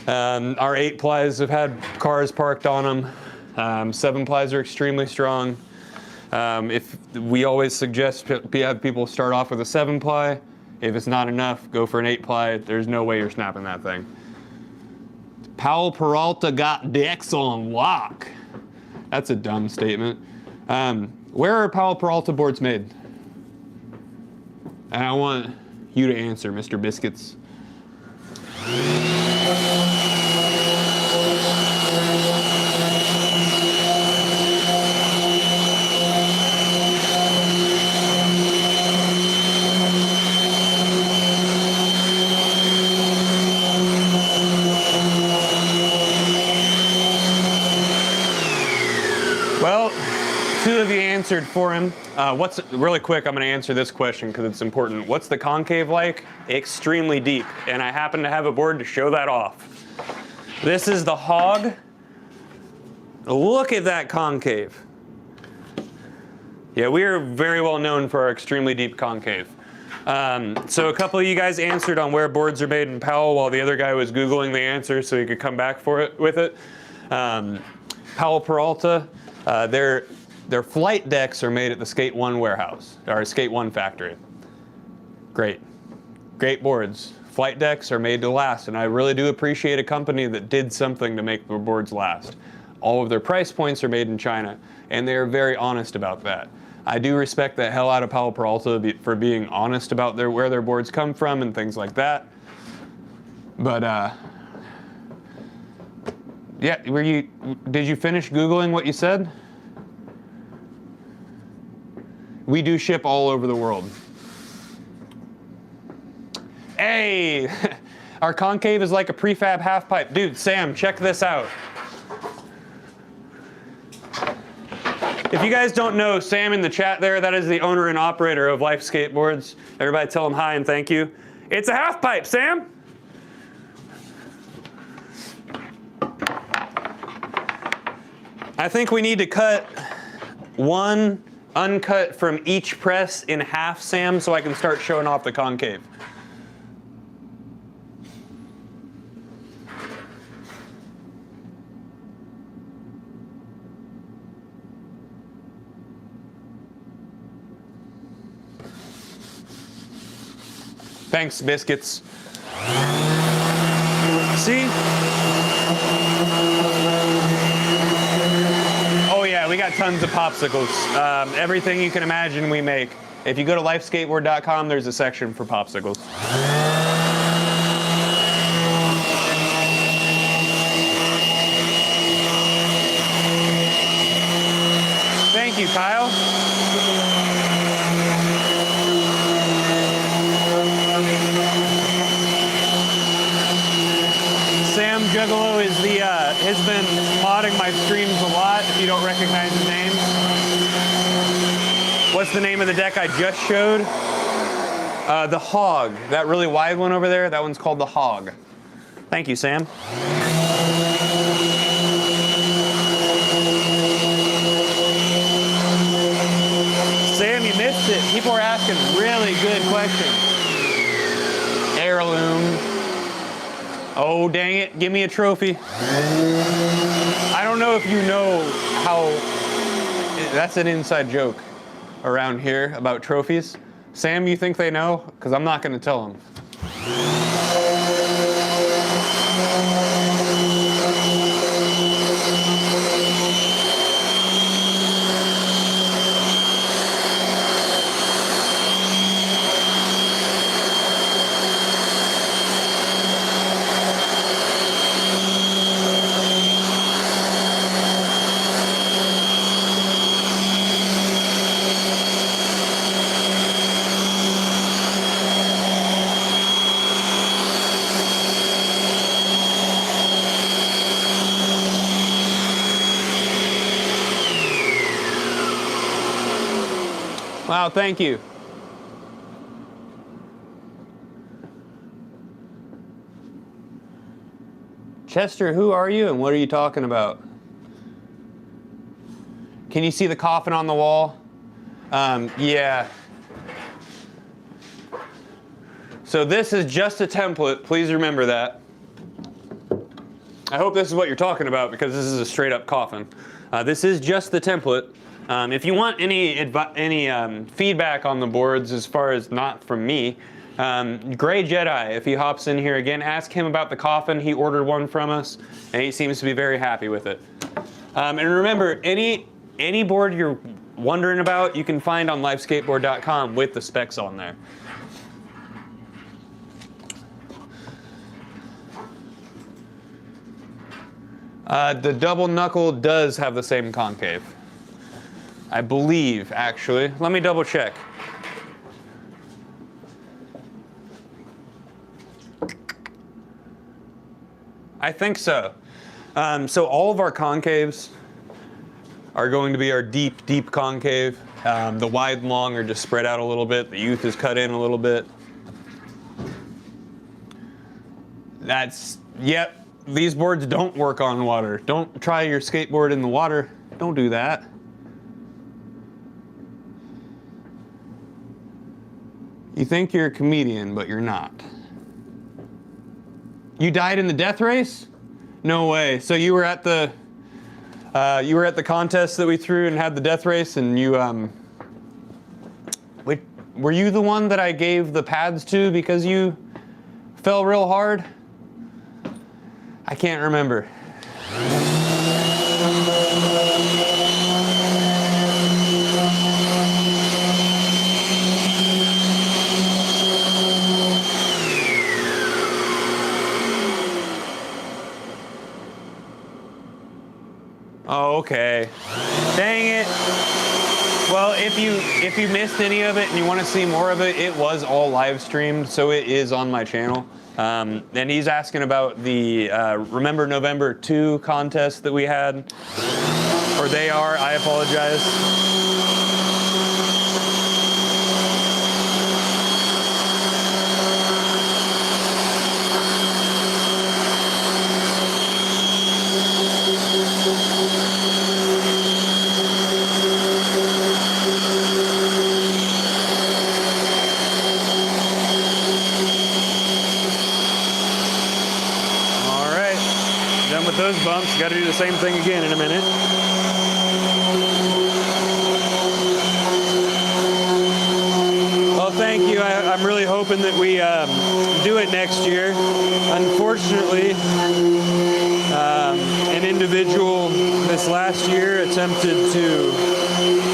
Our 8-plies have had cars parked on them. 7-plies are extremely strong. If we always suggest have people start off with a 7-ply. If it's not enough, go for an 8-ply. There's no way you're snapping that thing. Powell Peralta got decks on lock. That's a dumb statement. Where are Powell Peralta boards made? And I want you to answer, Mr. Biscuits. Well, 2 of you answered for him. Really quick, I'm going to answer this question because it's important. What's the concave like? Extremely deep, and I happen to have a board to show that off. This is the Hog. Look at that concave. Yeah, we are very well known for our extremely deep concave. So a couple of you guys answered on where boards are made in Powell while the other guy was Googling the answer so he could come back with it. Powell Peralta, their flight decks are made at the Skate 1 warehouse, or Skate 1 factory. Great. Great boards. Flight decks are made to last, and I really do appreciate a company that did something to make their boards last. All of their price points are made in China, and they are very honest about that. I do respect the hell out of Powell Peralta for being honest about where their boards come from and things like that. But yeah, did you finish Googling what you said? We do ship all over the world. Hey, our concave is like a prefab half pipe. Dude, Sam, check this out. If you guys don't know, Sam in the chat there, that is the owner and operator of Life Skateboards. Everybody tell him hi and thank you. It's a half pipe, Sam. I think we need to cut one uncut from each press in half, Sam, so I can start showing off the concave. Thanks, Biscuits. See? Oh yeah, we got tons of popsicles. Everything you can imagine we make. If you go to lifeskateboard.com, there's a section for popsicles. Thank you, Kyle. has been modding my streams a lot, if you don't recognize his name. What's the name of the deck I just showed? The Hog. That really wide one over there, that one's called the Hog. Thank you, Sam. Sam, you missed it. People are asking really good questions. Heirloom. Oh, dang it. Give me a trophy. I don't know if you know how... That's an inside joke around here about trophies. Sam, you think they know? Because I'm not going to tell them. Wow, thank you. Chester, who are you and what are you talking about? Can you see the coffin on the wall? Yeah. So this is just a template, please remember that. I hope this is what you're talking about because this is a straight up coffin. This is just the template. If you want any feedback on the boards as far as not from me, Gray Jedi, if he hops in here again, ask him about the coffin. He ordered one from us, and he seems to be very happy with it. And remember, any board you're wondering about, you can find on lifeskateboard.com with the specs on there. The double knuckle does have the same concave. I believe, actually. Let me double check. I think so. So all of our concaves are going to be our deep, deep concave. The wide and long are just spread out a little bit. The youth is cut in a little bit. Yep, these boards don't work on water. Don't try your skateboard in the water. Don't do that. You think you're a comedian, but you're not. You died in the death race? No way. So you were at the contest that we threw and had the death race, and you were you the one that I gave the pads to because you fell real hard? I can't remember. Oh, okay. Dang it. Well, if you missed any of it and you want to see more of it, it was all live streamed, so it is on my channel. And he's asking about the Remember November 2 contest that we had. Or they are, I apologize. Those bumps, got to do the same thing again in a minute. Well, thank you. I'm really hoping that we do it next year. Unfortunately, an individual this last year attempted to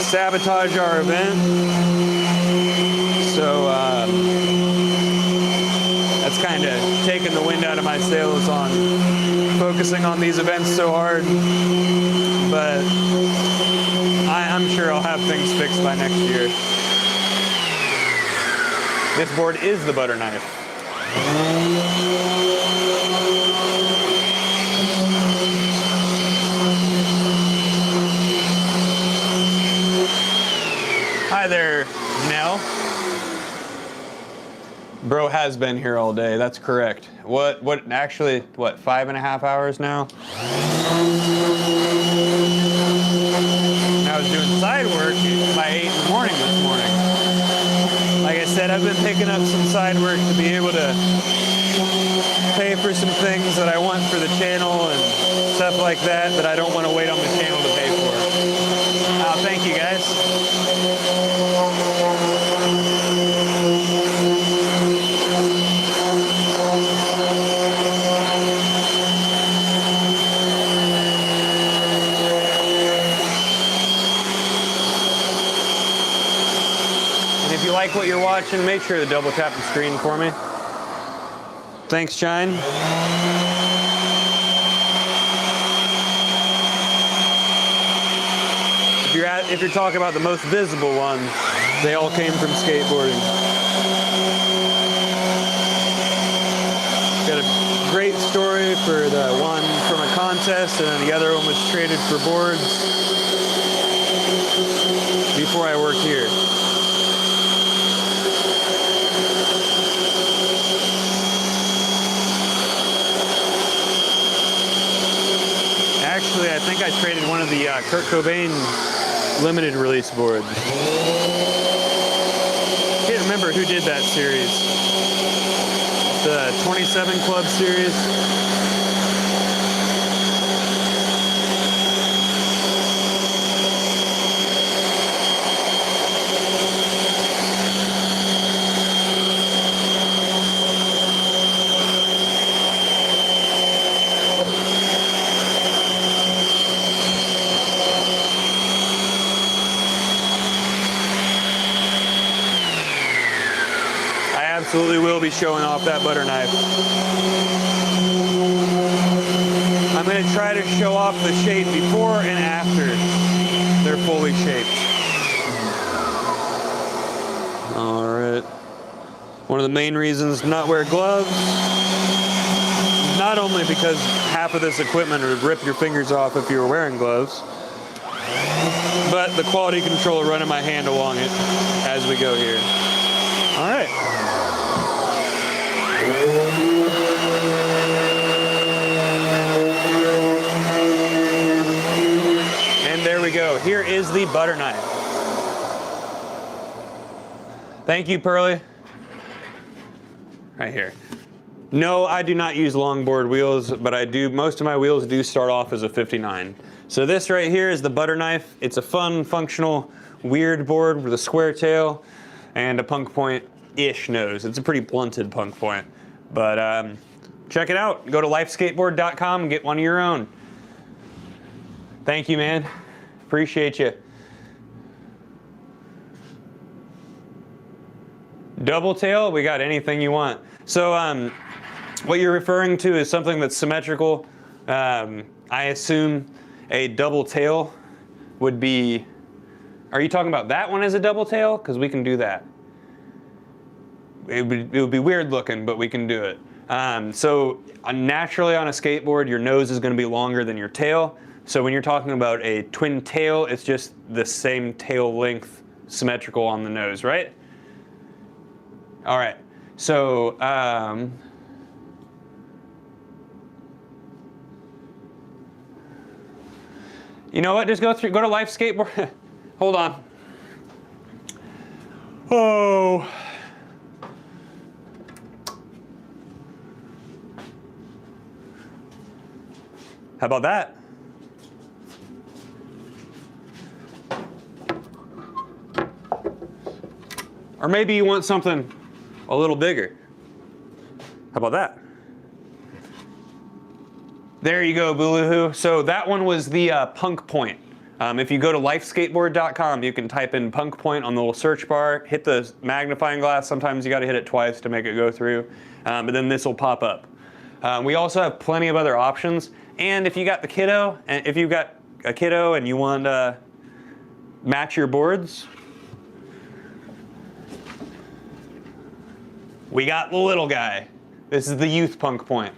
sabotage our event. So that's kind of taken the wind out of my sails on focusing on these events so hard, but I'm sure I'll have things fixed by next year. This board is the butter knife. now. Bro has been here all day, that's correct. Actually, 5.5 hours now? I was doing side work by 8 in the morning this morning. Like I said, I've been picking up some side work to be able to pay for some things that I want for the channel and stuff like that I don't want to wait on the channel to pay for. Thank you guys. And if you like what you're watching, make sure to double tap the screen for me. Thanks, Shine. If you're talking about the most visible ones, they all came from skateboarding. Got a great story for the one from a contest, and then the other one was traded for boards before I worked here. Actually, I think I traded one of the Kurt Cobain limited release boards. Can't remember who did that series. The 27 Club series. Absolutely will be showing off that butter knife. I'm going to try to show off the shape before and after they're fully shaped. All right. One of the main reasons to not wear gloves, not only because half of this equipment would rip your fingers off if you were wearing gloves, but the quality control running my hand along it as we go here. All right. And there we go. Here is the butter knife. Thank you, Pearly. Right here. No, I do not use longboard wheels, but I do. Most of my wheels do start off as a 59. So this right here is the butter knife. It's a fun, functional, weird board with a square tail and a punk point-ish nose. It's a pretty blunted punk point. But check it out. Go to lifeskateboard.com and get one of your own. Thank you, man. Appreciate you. Double tail, we got anything you want. So what you're referring to is something that's symmetrical. I assume a double tail would be, are you talking about that one as a double tail? Because we can do that. It would be weird looking, but we can do it. So naturally on a skateboard, your nose is going to be longer than your tail. So when you're talking about a twin tail, it's just the same tail length, symmetrical on the nose, right? All right. So you know what? Just go to Life Skateboard. Hold on. Oh. How about that? Or maybe you want something a little bigger. How about that? There you go, Booloohoo. So that one was the Punk Point. If you go to lifeskateboard.com, you can type in Punk Point on the little search bar, hit the magnifying glass. Sometimes you got to hit it twice to make it go through, but then this will pop up. We also have plenty of other options. And if you got the kiddo, and if you've got a kiddo and you want to match your boards, we got the little guy. This is the youth Punk Point.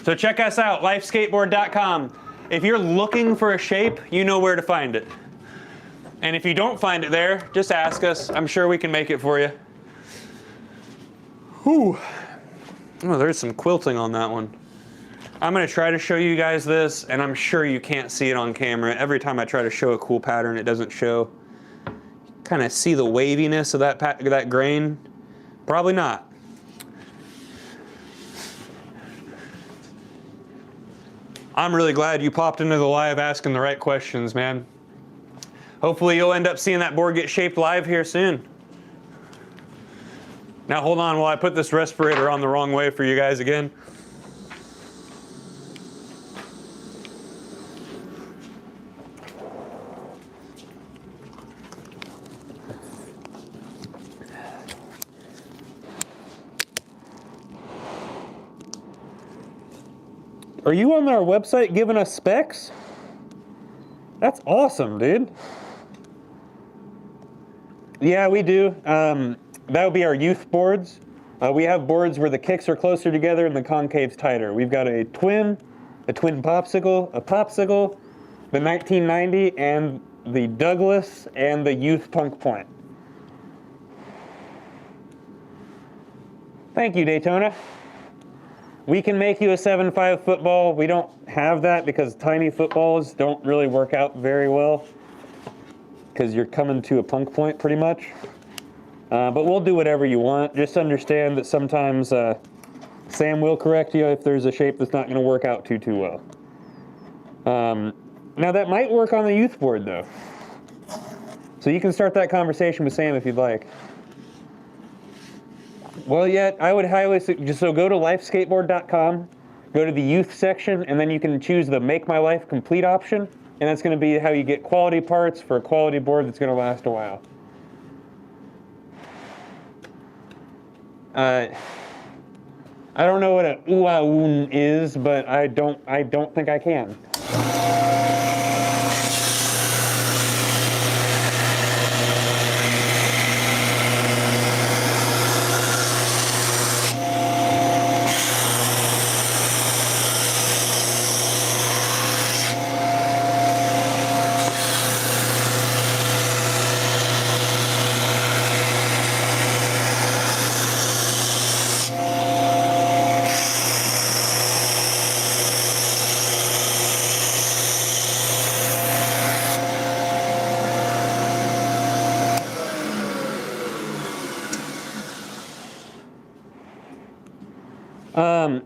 So check us out, lifeskateboard.com. If you're looking for a shape, you know where to find it. And if you don't find it there, just ask us. I'm sure we can make it for you. Whew. Oh, there's some quilting on that one. I'm gonna try to show you guys this, and I'm sure you can't see it on camera. Every time I try to show a cool pattern, it doesn't show. Kind of see the waviness of that grain? Probably not. I'm really glad you popped into the live asking the right questions, man. Hopefully you'll end up seeing that board get shaped live here soon. Now hold on while I put this respirator on the wrong way for you guys again. Are you on our website giving us specs? That's awesome, dude. Yeah, we do. That would be our youth boards. We have boards where the kicks are closer together and the concave's tighter. We've got a twin popsicle, a popsicle, the 1990, and the Douglas, and the youth punk point. Thank you, Daytona. We can make you a 7.5 football. We don't have that because tiny footballs don't really work out very well because you're coming to a punk point pretty much. But we'll do whatever you want. Just understand that sometimes Sam will correct you if there's a shape that's not going to work out too well. Now that might work on the youth board though. So you can start that conversation with Sam if you'd like. Well, yeah, I would highly suggest, so go to lifeskateboard.com, go to the youth section, and then you can choose the Make My Life Complete option, and that's going to be how you get quality parts for a quality board that's going to last a while. I don't know what a ooh-ah-oon is, but I don't think I can.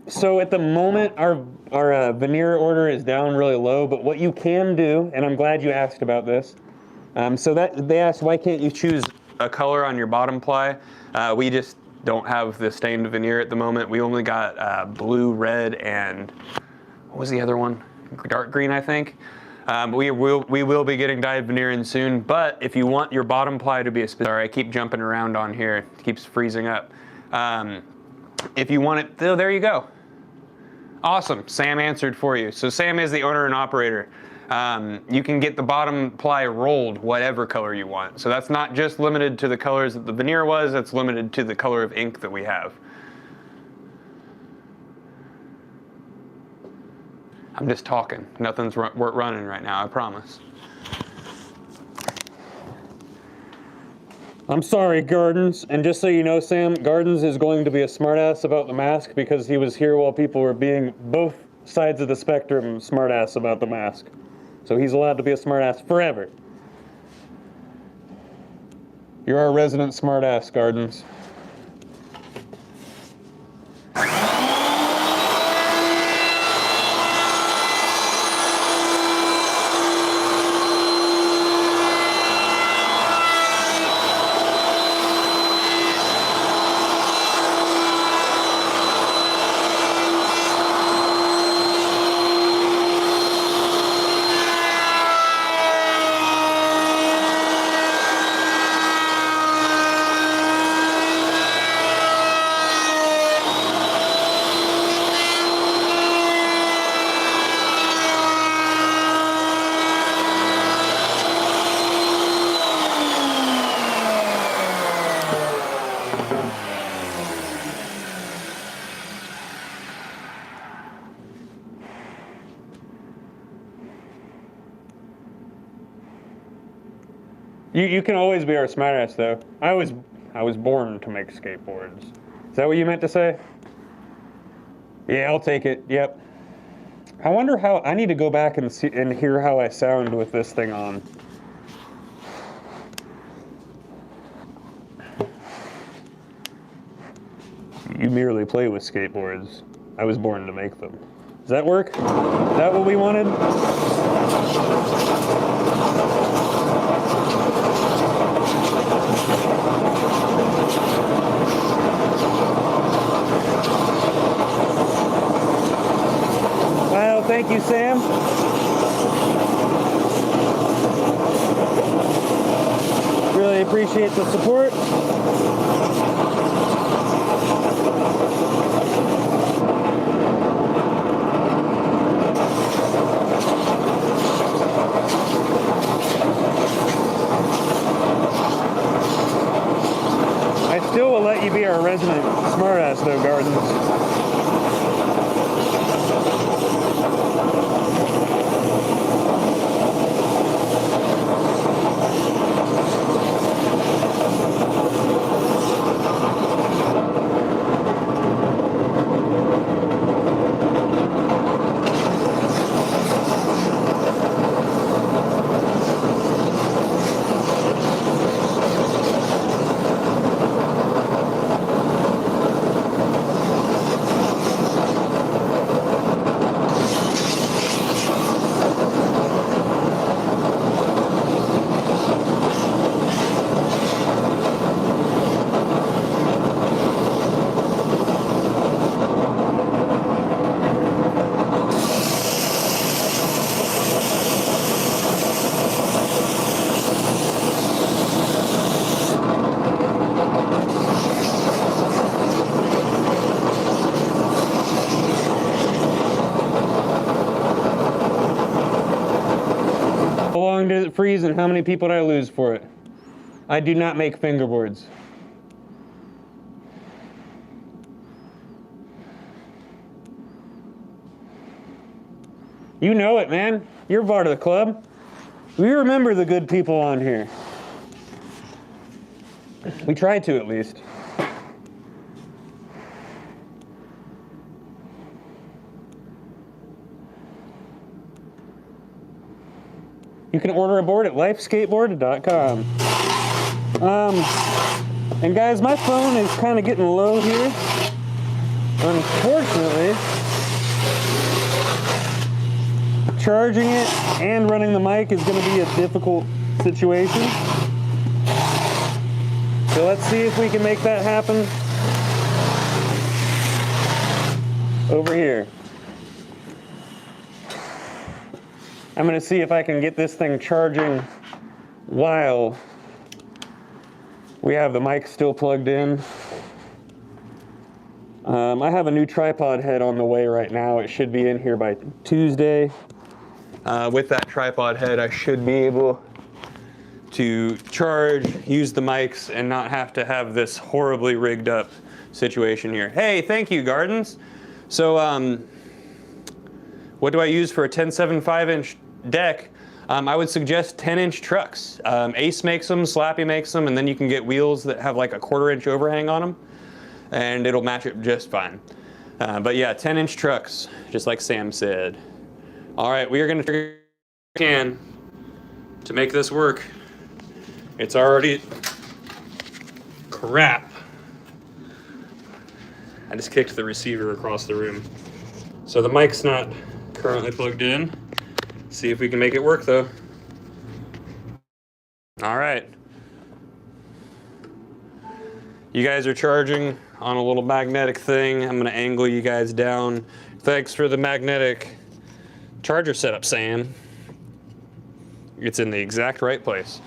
So at the moment, our veneer order is down really low, but what you can do, and I'm glad you asked about this, so that they asked, why can't you choose a color on your bottom ply? We just don't have the stained veneer at the moment. We only got blue, red, and what was the other one? Dark green, I think. We will be getting dyed veneer in soon, but if you want your bottom ply to be a sorry, I keep jumping around on here. It keeps freezing up. If you want it, there you go. Awesome, Sam answered for you. So Sam is the owner and operator. You can get the bottom ply rolled whatever color you want. So that's not just limited to the colors that the veneer was, it's limited to the color of ink that we have. I'm just talking. Nothing's running right now, I promise. I'm sorry, Gardens. And just so you know, Sam, Gardens is going to be a smartass about the mask because he was here while people were being both sides of the spectrum smartass about the mask. So he's allowed to be a smartass forever. You're our resident smartass, Gardens. You can always be our smartass, though. I was born to make skateboards. Is that what you meant to say? Yeah, I'll take it. Yep. I wonder how. I need to go back and see and hear how I sound with this thing on. You merely play with skateboards. I was born to make them. Does that work? Is that what we wanted? Well, thank you, Sam. Really appreciate the support. I still will let you be our resident smartass, though, Gardens. How long did it freeze and how many people did I lose for it? I do not make fingerboards. You know it, man. You're part of the club. We remember the good people on here. We try to, at least. You can order a board at lifeskateboard.com. And guys, my phone is kind of getting low here. Unfortunately, charging it and running the mic is going to be a difficult situation. So let's see if we can make that happen over here. I'm going to see if I can get this thing charging while we have the mic still plugged in. I have a new tripod head on the way right now. It should be in here by Tuesday. With that tripod head, I should be able to charge, use the mics, and not have to have this horribly rigged up situation here. Hey, thank you, Gardens. So, what do I use for a 10.75-inch deck? I would suggest 10-inch trucks. Ace makes them, Slappy makes them, and then you can get wheels that have like a 1/4-inch overhang on them, and it'll match it just fine. But yeah, 10-inch trucks, just like Sam said. All right, we are going to to make this work. It's already crap. I just kicked the receiver across the room. So the mic's not currently plugged in. See if we can make it work though. All right. You guys are charging on a little magnetic thing. I'm gonna angle you guys down. Thanks for the magnetic charger setup, Sam. It's in the exact right place.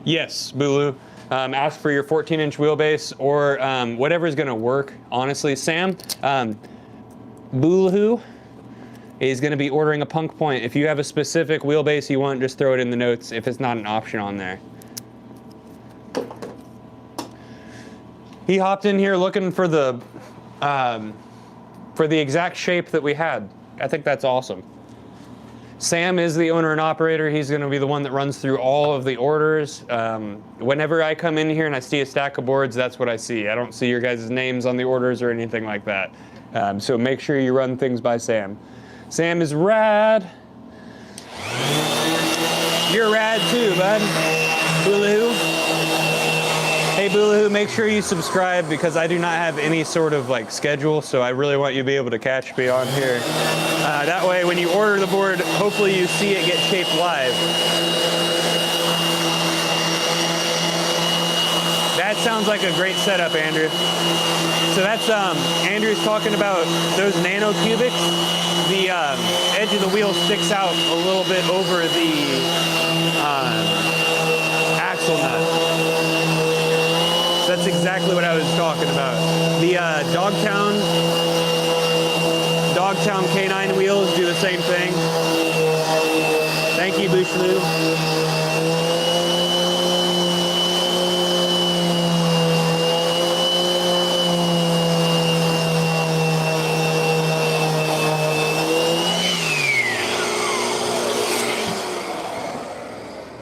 Yes, Bulu. Ask for your 14-inch wheelbase or whatever's gonna work. Honestly, Sam, Bulu is gonna be ordering a punk point. If you have a specific wheelbase you want, just throw it in the notes if it's not an option on there. He hopped in here looking for the exact shape that we had. I think that's awesome. Sam is the owner and operator. He's going to be the one that runs through all of the orders. Whenever I come in here and I see a stack of boards, that's what I see. I don't see your guys' names on the orders or anything like that. So make sure you run things by Sam. Sam is rad. You're rad too, bud. Boohoo. Hey Boohoo, make sure you subscribe because I do not have any sort of like schedule, so I really want you to be able to catch me on here. That way when you order the board, hopefully you see it get shaped live. That sounds like a great setup, Andrew. So that's, Andrew's talking about those nano cubics. The edge of the wheel sticks out a little bit over the axle nut. So that's exactly what I was talking about. The Dogtown K9 wheels do the same thing. Thank you, Bushloo.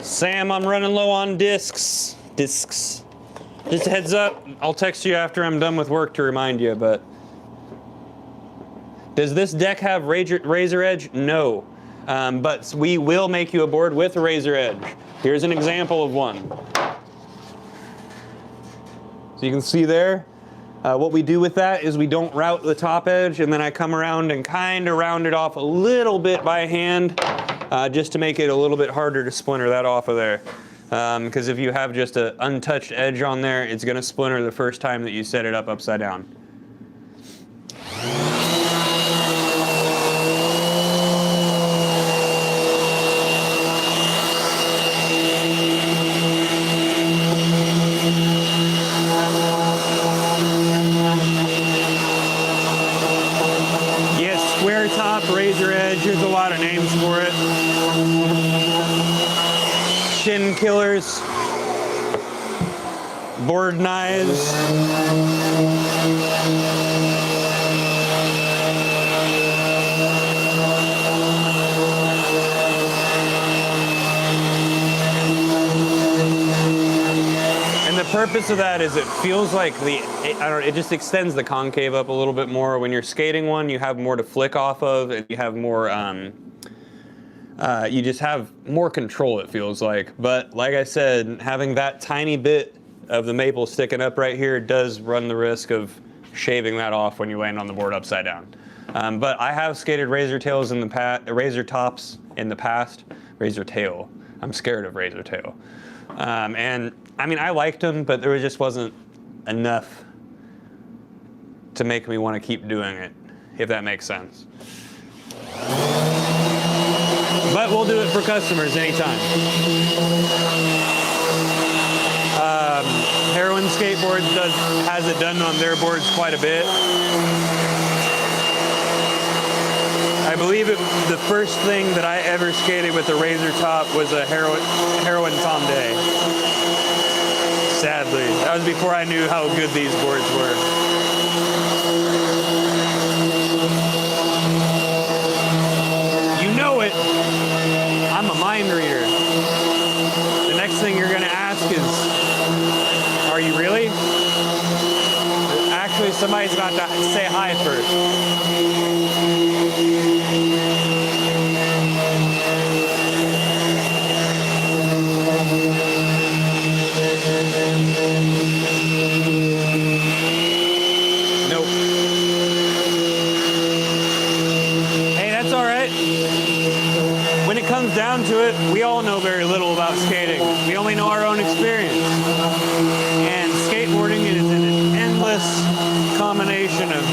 Sam, I'm running low on discs. Just a heads up, I'll text you after I'm done with work to remind you, but. Does this deck have razor edge? No. But we will make you a board with a razor edge. Here's an example of one. So you can see there, what we do with that is we don't route the top edge, and then I come around and kind of round it off a little bit by hand, just to make it a little bit harder to splinter that off of there. Because if you have just an untouched edge on there, it's going to splinter the first time that you set it up upside down. Yes, square top, razor edge, there's a lot of names for it. Shin killers, board knives. And the purpose of that is it feels like it just extends the concave up a little bit more. When you're skating one, you have more to flick off of, and you have more you just have more control, it feels like. But like I said, having that tiny bit of the maple sticking up right here does run the risk of shaving that off when you land on the board upside down. But I have skated razor tails in the past, razor tops in the past. Razor tail. I'm scared of razor tail. And I mean, I liked them, but there just wasn't enough to make me want to keep doing it, if that makes sense. But we'll do it for customers anytime. Heroin Skateboards has it done on their boards quite a bit. I believe the first thing that I ever skated with a razor top was a Heroin Tom Day. Sadly, that was before I knew how good these boards were. You know it. I'm a mind reader. The next thing you're going to ask is, are you really? Actually, somebody's got to say hi first. Nope. Hey, that's all right. When it comes down to it, we all know very little about skating. We only know our own experience. And skateboarding is an endless combination of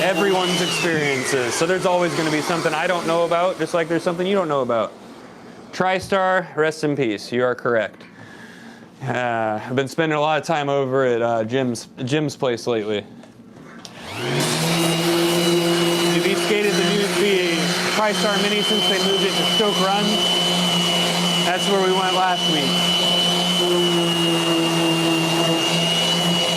everyone's experiences. So there's always going to be something I don't know about, just like there's something you don't know about. TriStar, rest in peace. You are correct. I've been spending a lot of time over at Jim's place lately. Have you skated the TriStar Mini since they moved it to Stoke Run? That's where we went last week.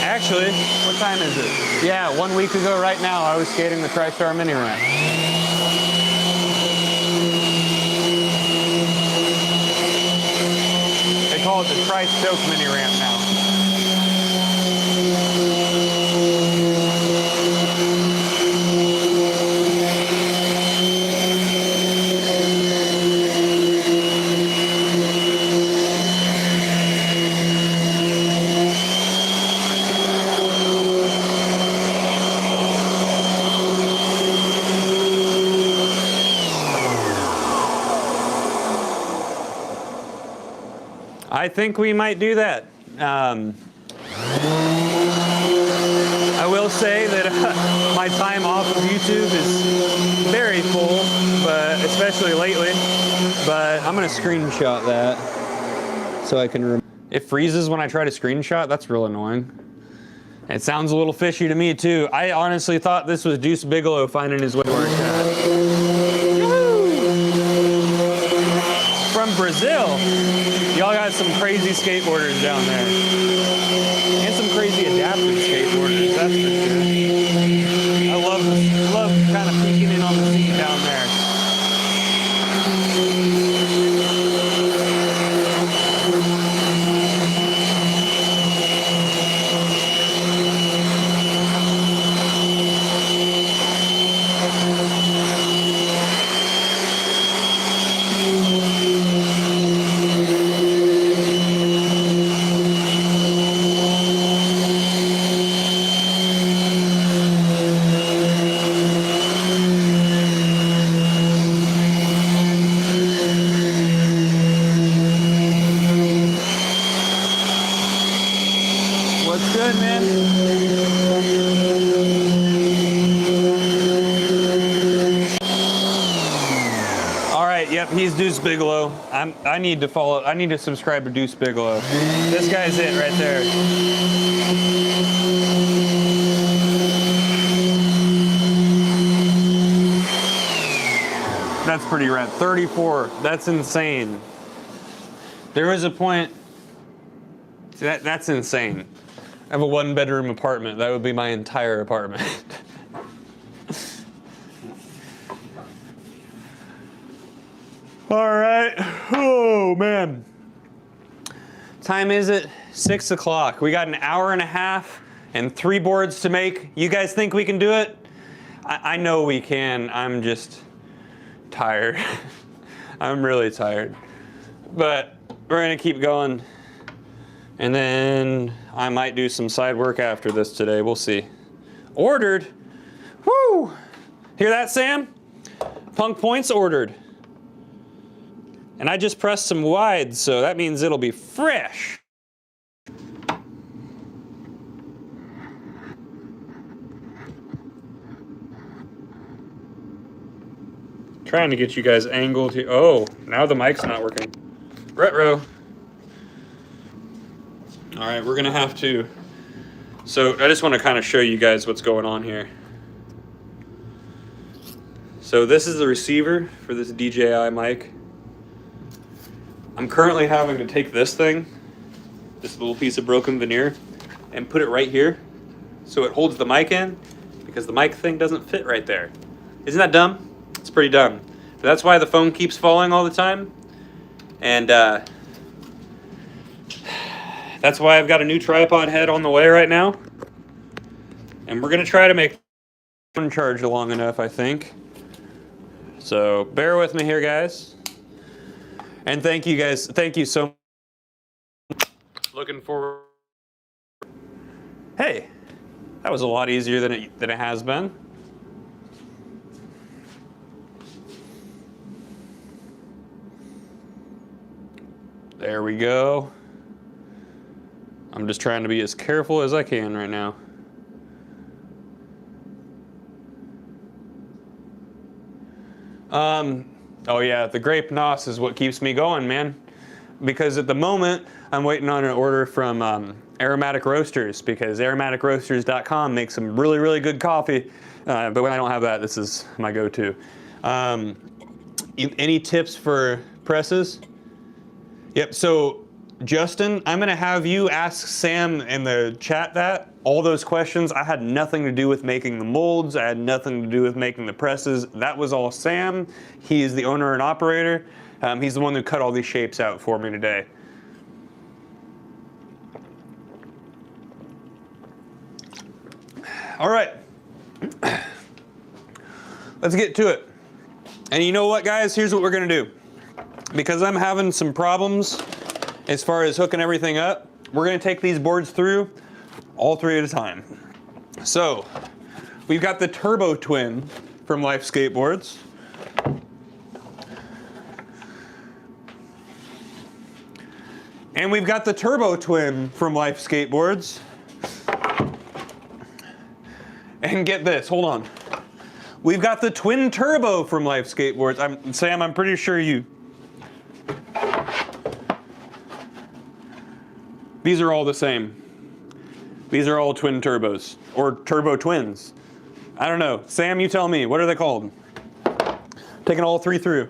Actually, what time is it? Yeah, 1 week ago right now, I was skating the TriStar Mini ramp. try stoke mini ramp now. I think we might do that. I will say that my time off of YouTube is very full, but especially lately. But I'm gonna screenshot that so I can. It freezes when I try to screenshot. That's real annoying. It sounds a little fishy to me too. I honestly thought this was Deuce Bigelow finding his way to our chat. From Brazil. Y'all got some crazy skateboarders down there. And some crazy adaptive skateboarders, that's for sure. I love kind of peeking in on the scene down there. He's Deuce Bigelow. I need to follow. I need to subscribe to Deuce Bigelow. This guy's it right there. That's pretty rad. 34. That's insane. There was a point. That's insane. I have a one-bedroom apartment. That would be my entire apartment. All right. Oh, man. Time is it? 6 o'clock. We got an hour and a half and 3 boards to make. You guys think we can do it? I know we can. I'm just tired. I'm really tired. But we're going to keep going. And then I might do some side work after this today. We'll see. Ordered? Woo! Hear that, Sam? Punk Points ordered. And I just pressed some wides, so that means it'll be fresh. Trying to get you guys angled here. Oh, now the mic's not working. Retro. All right, we're gonna have to. So I just want to kind of show you guys what's going on here. So this is the receiver for this DJI mic. I'm currently having to take this thing, this little piece of broken veneer, and put it right here so it holds the mic in, because the mic thing doesn't fit right there. Isn't that dumb? It's pretty dumb. But that's why the phone keeps falling all the time. And that's why I've got a new tripod head on the way right now. And we're going to try to make one charge long enough, I think. So bear with me here, guys. And thank you guys. Thank you so much. Looking forward. Hey, that was a lot easier than it has been. There we go. I'm just trying to be as careful as I can right now. Oh yeah, the grape nos is what keeps me going, man. Because at the moment, I'm waiting on an order from Aromatic Roasters, because aromaticroasters.com makes some really, really good coffee. But when I don't have that, this is my go-to. Any tips for presses? Yep, so Justin, I'm gonna have you ask Sam in the chat that. All those questions, I had nothing to do with making the molds. I had nothing to do with making the presses. That was all Sam. He is the owner and operator. He's the one who cut all these shapes out for me today. All right, let's get to it. And you know what, guys? Here's what we're gonna do. Because I'm having some problems as far as hooking everything up, we're gonna take these boards through all three at a time. So, we've got the Turbo Twin from Life Skateboards. And we've got the Turbo Twin from Life Skateboards. And get this, hold on. We've got the Twin Turbo from Life Skateboards. Sam, I'm pretty sure these are all the same. These are all twin turbos, or turbo twins. I don't know. Sam, you tell me, what are they called? Taking all three through.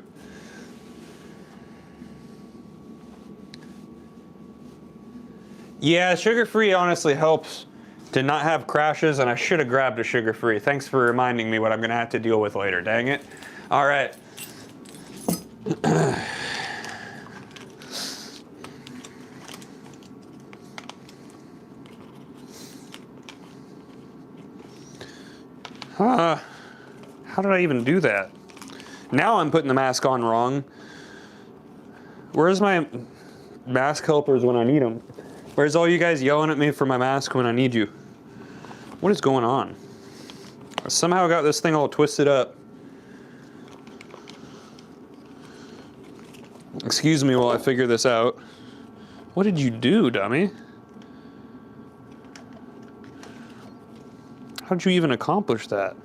Yeah, sugar-free honestly helps to not have crashes, and I should have grabbed a sugar-free. Thanks for reminding me what I'm gonna have to deal with later, dang it. All right. How did I even do that? Now I'm putting the mask on wrong. Where's my mask helpers when I need them? Where's all you guys yelling at me for my mask when I need you? What is going on? I somehow got this thing all twisted up. Excuse me while I figure this out. What did you do, dummy? How did you even accomplish that?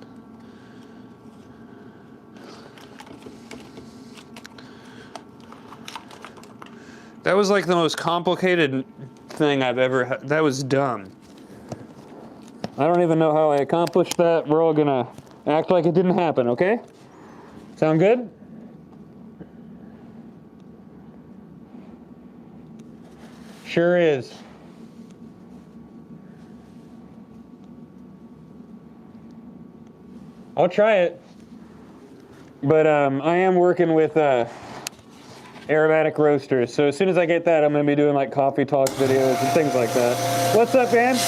That was like the most complicated thing I've ever had. That was dumb. I don't even know how I accomplished that. We're all gonna act like it didn't happen, okay? Sound good? Sure is. I'll try it. But I am working with aromatic roasters. So as soon as I get that, I'm gonna be doing like coffee talk videos and things like that. What's up, man?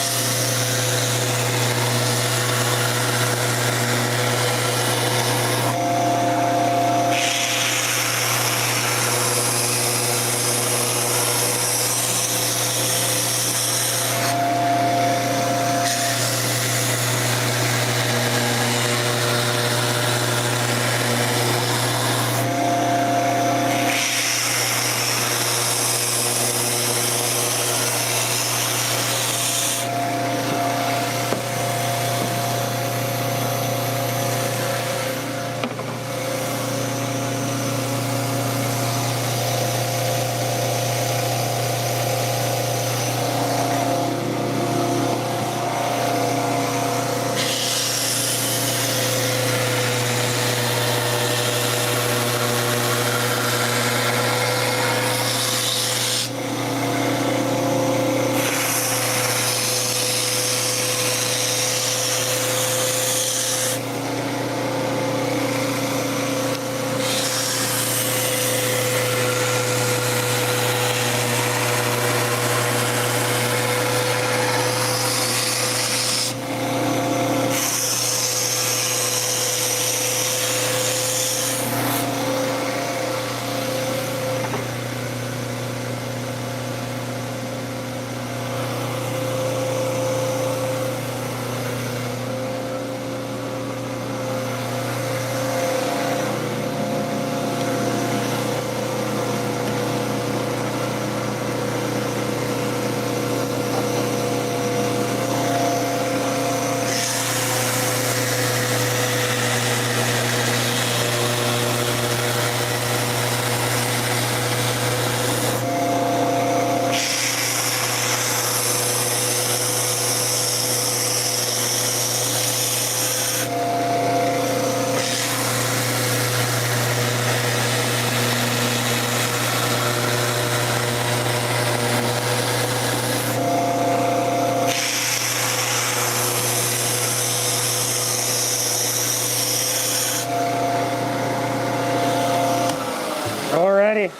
Alrighty.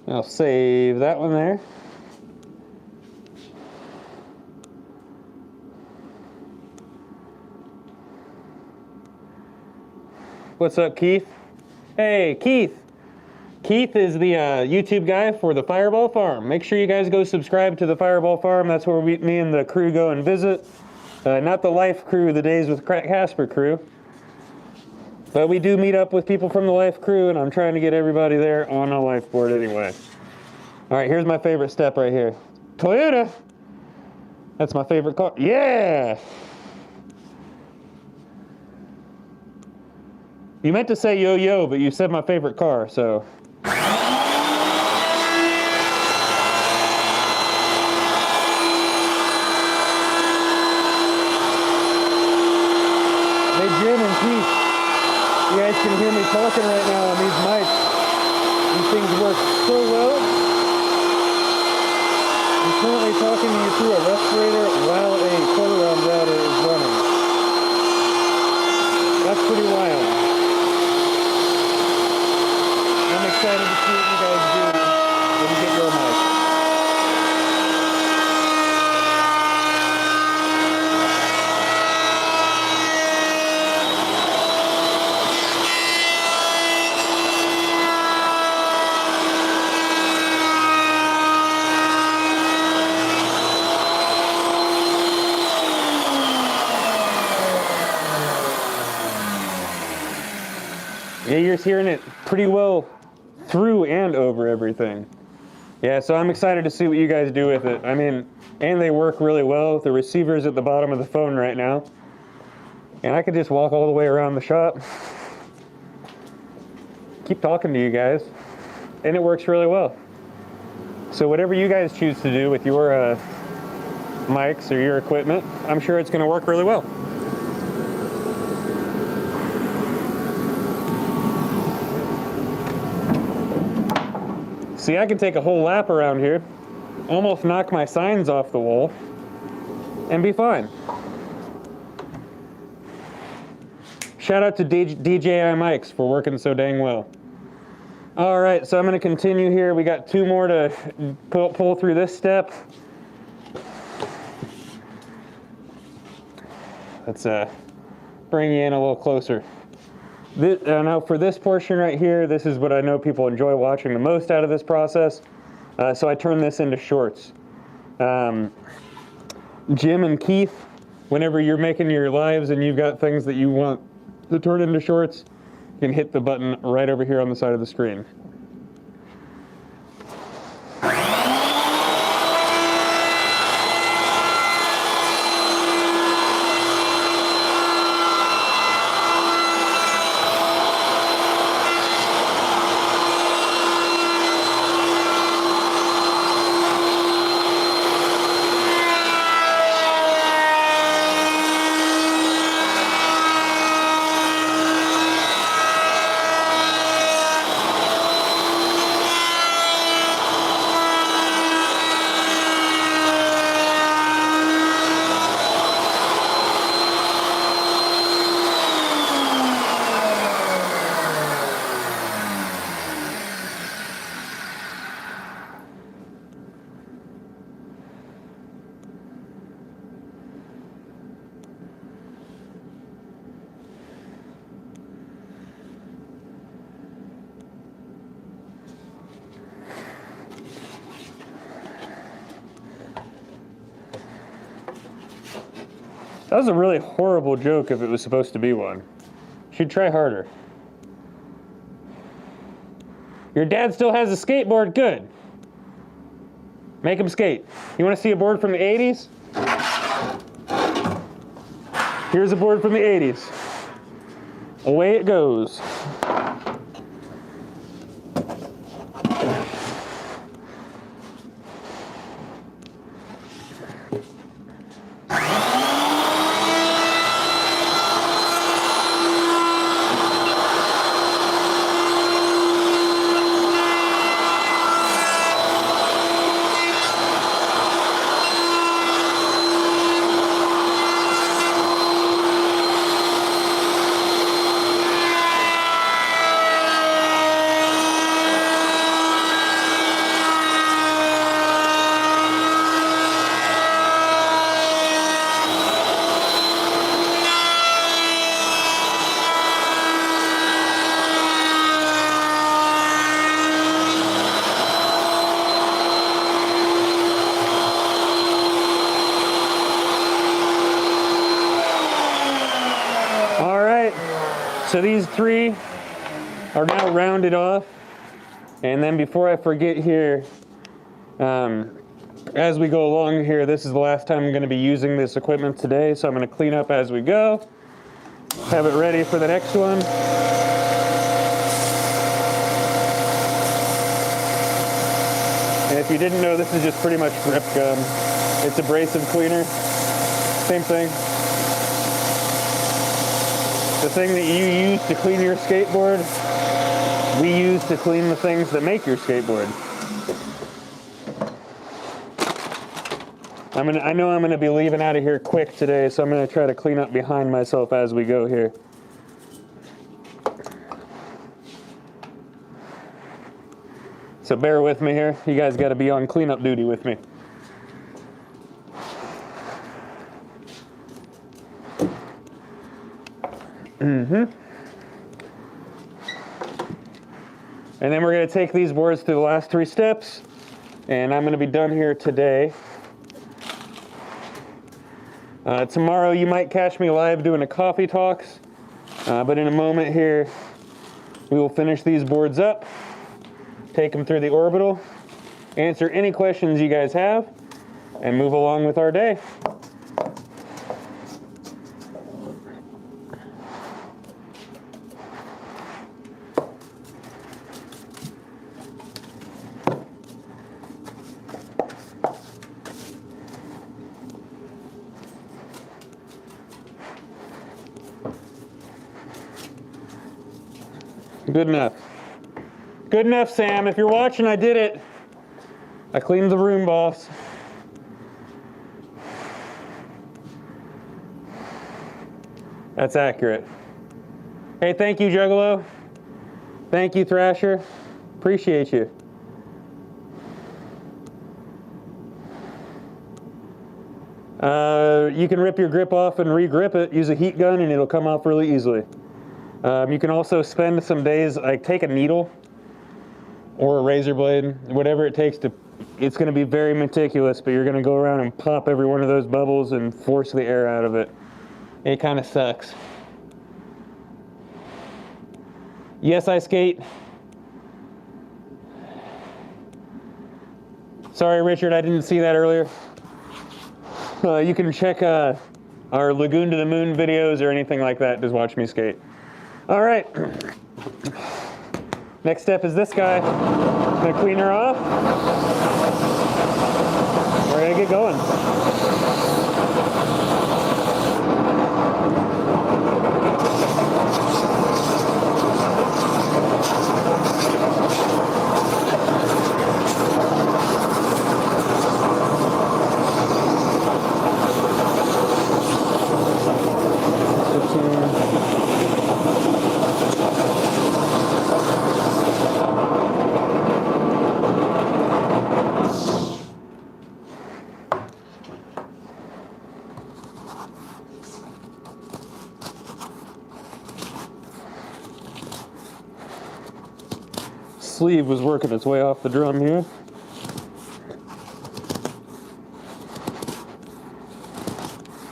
I'll save that one there. What's up, Keith? Hey, Keith. Keith is the YouTube guy for the Fireball Farm. Make sure you guys go subscribe to the Fireball Farm. That's where me and the crew go and visit. Not the Life crew, the Days with Casper crew. But we do meet up with people from the Life crew, and I'm trying to get everybody there on a life board anyway. All right, here's my favorite step right here. Toyota. That's my favorite car. Yeah! You meant to say yo-yo, but you said my favorite car, so... Jim and Keith, you guys can hear me talking right now on these mics. These things work so well. I'm currently talking to you through a respirator while a quarter-round router is running. That's pretty wild. I'm excited to see what you guys do when you get your mic. Yeah, you're hearing it pretty well through and over everything. Yeah, so I'm excited to see what you guys do with it. I mean, and they work really well. The receiver's at the bottom of the phone right now. And I could just walk all the way around the shop. Keep talking to you guys. And it works really well. So whatever you guys choose to do with your mics or your equipment, I'm sure it's going to work really well. See, I can take a whole lap around here, almost knock my signs off the wall, and be fine. Shout out to DJI mics for working so dang well. All right, so I'm going to continue here. We got 2 more to pull through this step. Let's bring you in a little closer. Now for this portion right here, this is what I know people enjoy watching the most out of this process. So I turn this into shorts. Jim and Keith, whenever you're making your lives and you've got things that you want to turn into shorts, you can hit the button right over here on the side of the screen. That was a really horrible joke if it was supposed to be one. She'd try harder. Your dad still has a skateboard? Good. Make him skate. You want to see a board from the 80s? Here's a board from the 80s. Away it goes. So these 3 are now rounded off. And then before I forget here, as we go along here, this is the last time I'm going to be using this equipment today, so I'm going to clean up as we go, have it ready for the next one. And if you didn't know, this is just pretty much grip gum. It's abrasive cleaner, same thing. The thing that you use to clean your skateboard, we use to clean the things that make your skateboard. I know I'm gonna be leaving out of here quick today, so I'm gonna try to clean up behind myself as we go here. So bear with me here. You guys gotta be on cleanup duty with me. And then we're gonna take these boards through the last 3 steps, and I'm gonna be done here today. Tomorrow you might catch me live doing a coffee talks, but in a moment here we will finish these boards up, take them through the orbital, answer any questions you guys have, and move along with our day. Good enough. Good enough, Sam. If you're watching, I did it. I cleaned the room, boss. That's accurate. Hey, thank you, Juggalo. Thank you, Thrasher. Appreciate you. You can rip your grip off and re-grip it. Use a heat gun and it'll come off really easily. You can also spend some days, like take a needle or a razor blade, whatever it takes to, it's going to be very meticulous, but you're going to go around and pop every one of those bubbles and force the air out of it. It kind of sucks. Yes, I skate. Sorry, Richard, I didn't see that earlier. You can check our Lagoon to the Moon videos or anything like that. Just watch me skate. All right. Next step is this guy. I'm gonna clean her off. We're gonna get going. Sleeve was working its way off the drum here.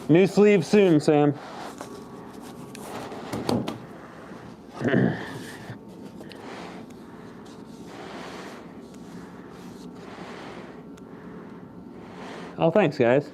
New sleeve soon, Sam. Oh, thanks, guys.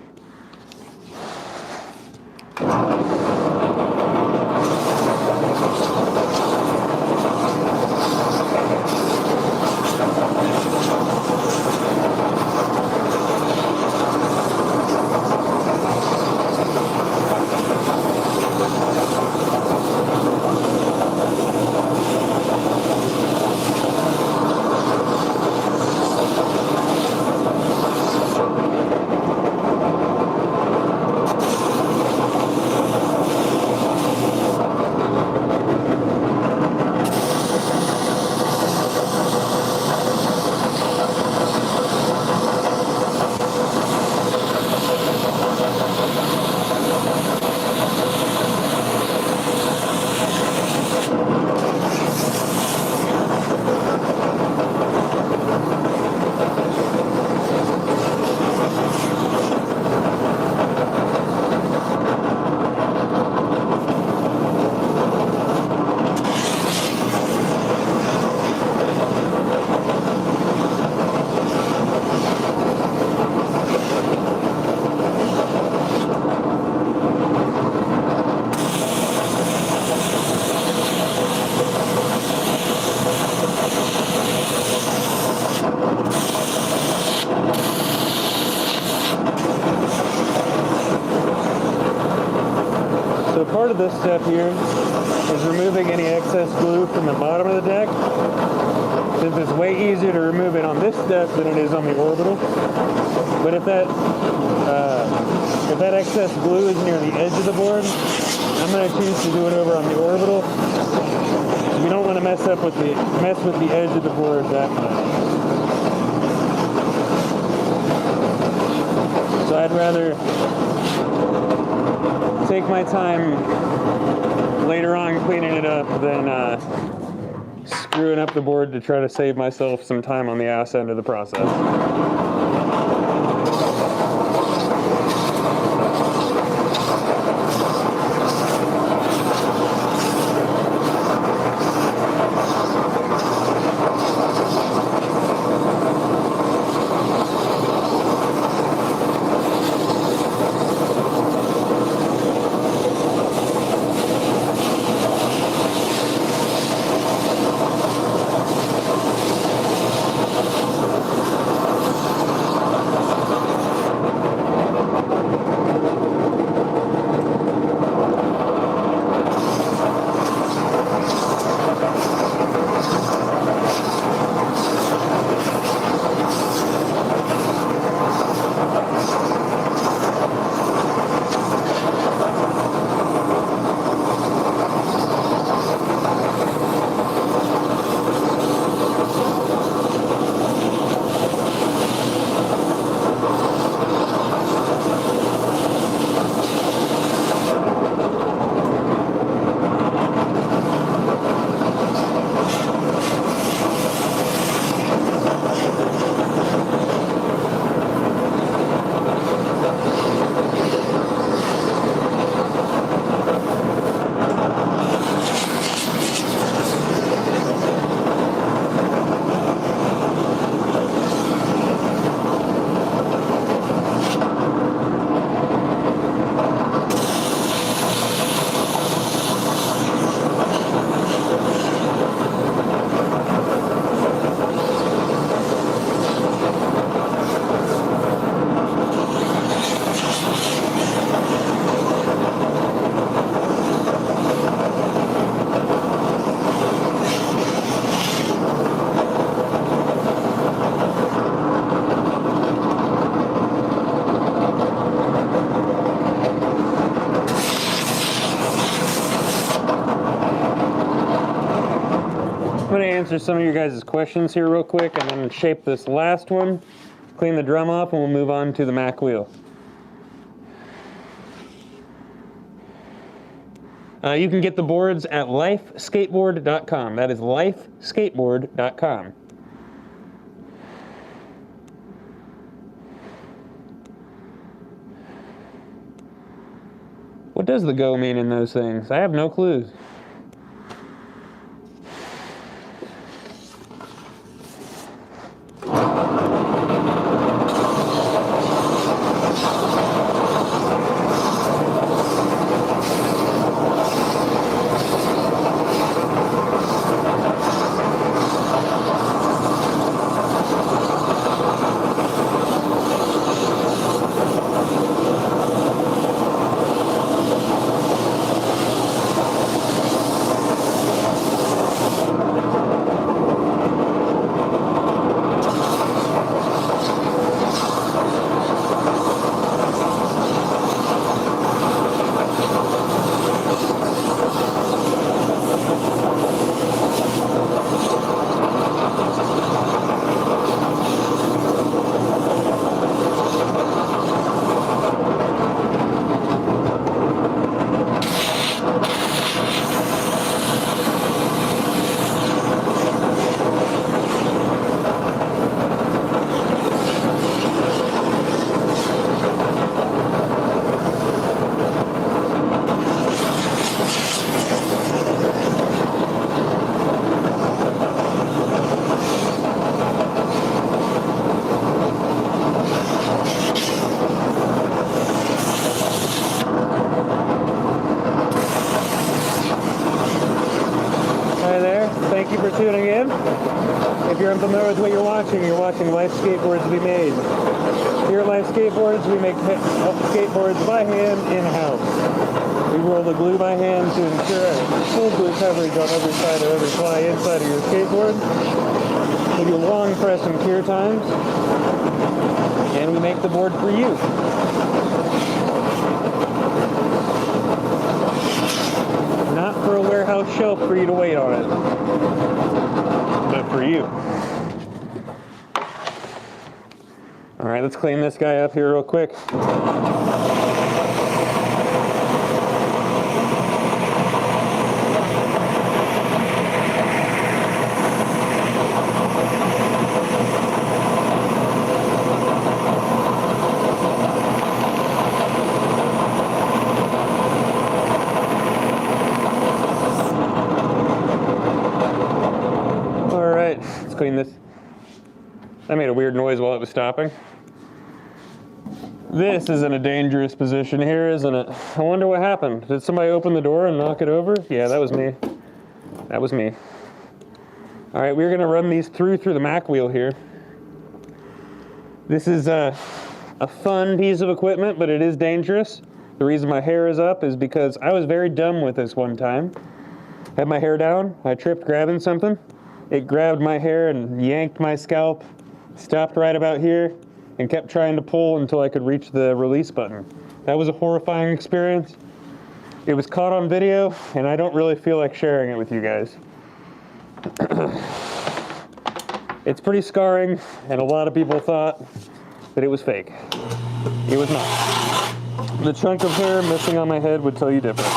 part of this step here is removing any excess glue from the bottom of the deck, since it's way easier to remove it on this step than it is on the orbital. But if that excess glue is near the edge of the board, I'm going to choose to do it over on the orbital. We don't want to mess with the edge of the board that much. So I'd rather take my time later on cleaning it up than screwing up the board to try to save myself some time on the ass end of the process. I'm going to answer some of your guys' questions here real quick and then shape this last one, clean the drum off, and we'll move on to the Mac wheel. You can get the boards at lifeskateboard.com. That is lifeskateboard.com. What does the go mean in those things? I have no clue. Thank you for tuning in. If you're unfamiliar with what you're watching Life Skateboards We Made. Here at Life Skateboards, we make skateboards by hand in-house. We roll the glue by hand to ensure full glue coverage on every side of every ply inside of your skateboard. We do long press and cure times, and we make the board for you. Not for a warehouse shelf for you to wait on it, but for you. All right, let's clean this guy up here real quick. Let's clean this. That made a weird noise while it was stopping. This is in a dangerous position here, isn't it? I wonder what happened. Did somebody open the door and knock it over? Yeah, that was me. That was me. All right, we're gonna run these through the Mac wheel here. This is a fun piece of equipment, but it is dangerous. The reason my hair is up is because I was very dumb with this one time. Had my hair down, I tripped grabbing something. It grabbed my hair and yanked my scalp, stopped right about here, and kept trying to pull until I could reach the release button. That was a horrifying experience. It was caught on video, and I don't really feel like sharing it with you guys. It's pretty scarring, and a lot of people thought that it was fake. It was not. The chunk of hair missing on my head would tell you different.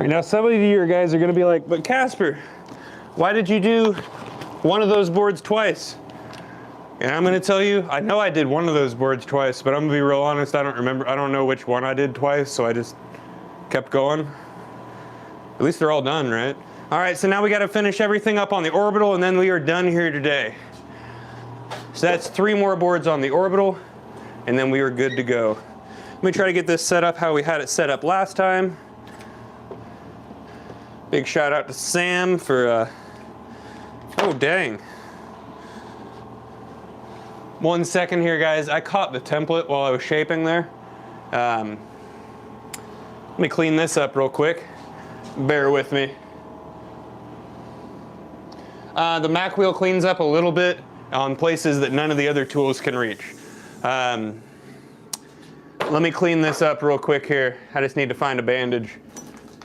Now, some of you guys are going to be like, but Casper, why did you do one of those boards twice? And I'm going to tell you, I know I did one of those boards twice, but I'm going to be real honest, I don't remember. I don't know which one I did twice, so I just kept going. At least they're all done, right? All right, so now we got to finish everything up on the orbital, and then we are done here today. So that's 3 more boards on the orbital, and then we are good to go. Let me try to get this set up how we had it set up last time. Big shout out to Sam for, oh dang. 1 second here, guys. I caught the template while I was shaping there. Let me clean this up real quick. Bear with me. The Mac wheel cleans up a little bit on places that none of the other tools can reach. Let me clean this up real quick here. I just need to find a bandage.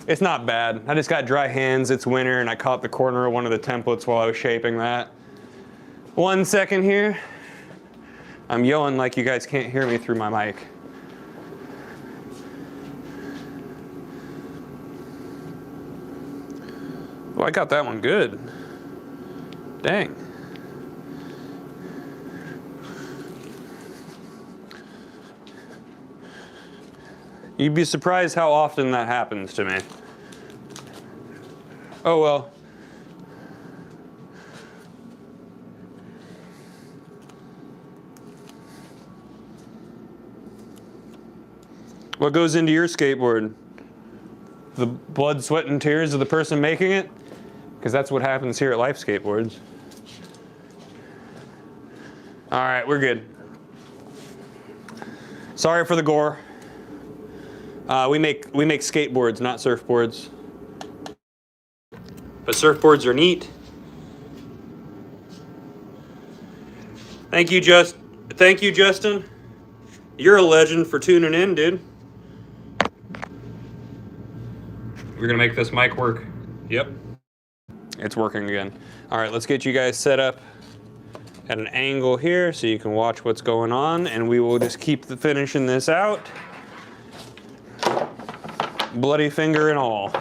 It's not bad. I just got dry hands. It's winter, and I caught the corner of one of the templates while I was shaping that. 1 second here. I'm yelling like you guys can't hear me through my mic. Oh, I got that one good. Dang. You'd be surprised how often that happens to me. Oh well. What goes into your skateboard? the blood, sweat, and tears of the person making it, because that's what happens here at Life Skateboards. All right, we're good. Sorry for the gore. We make skateboards, not surfboards. But surfboards are neat. Thank you, Justin. You're a legend for tuning in, dude. We're gonna make this mic work. Yep. It's working again. All right, let's get you guys set up at an angle here so you can watch what's going on, and we will just keep finishing this out. Bloody finger and all.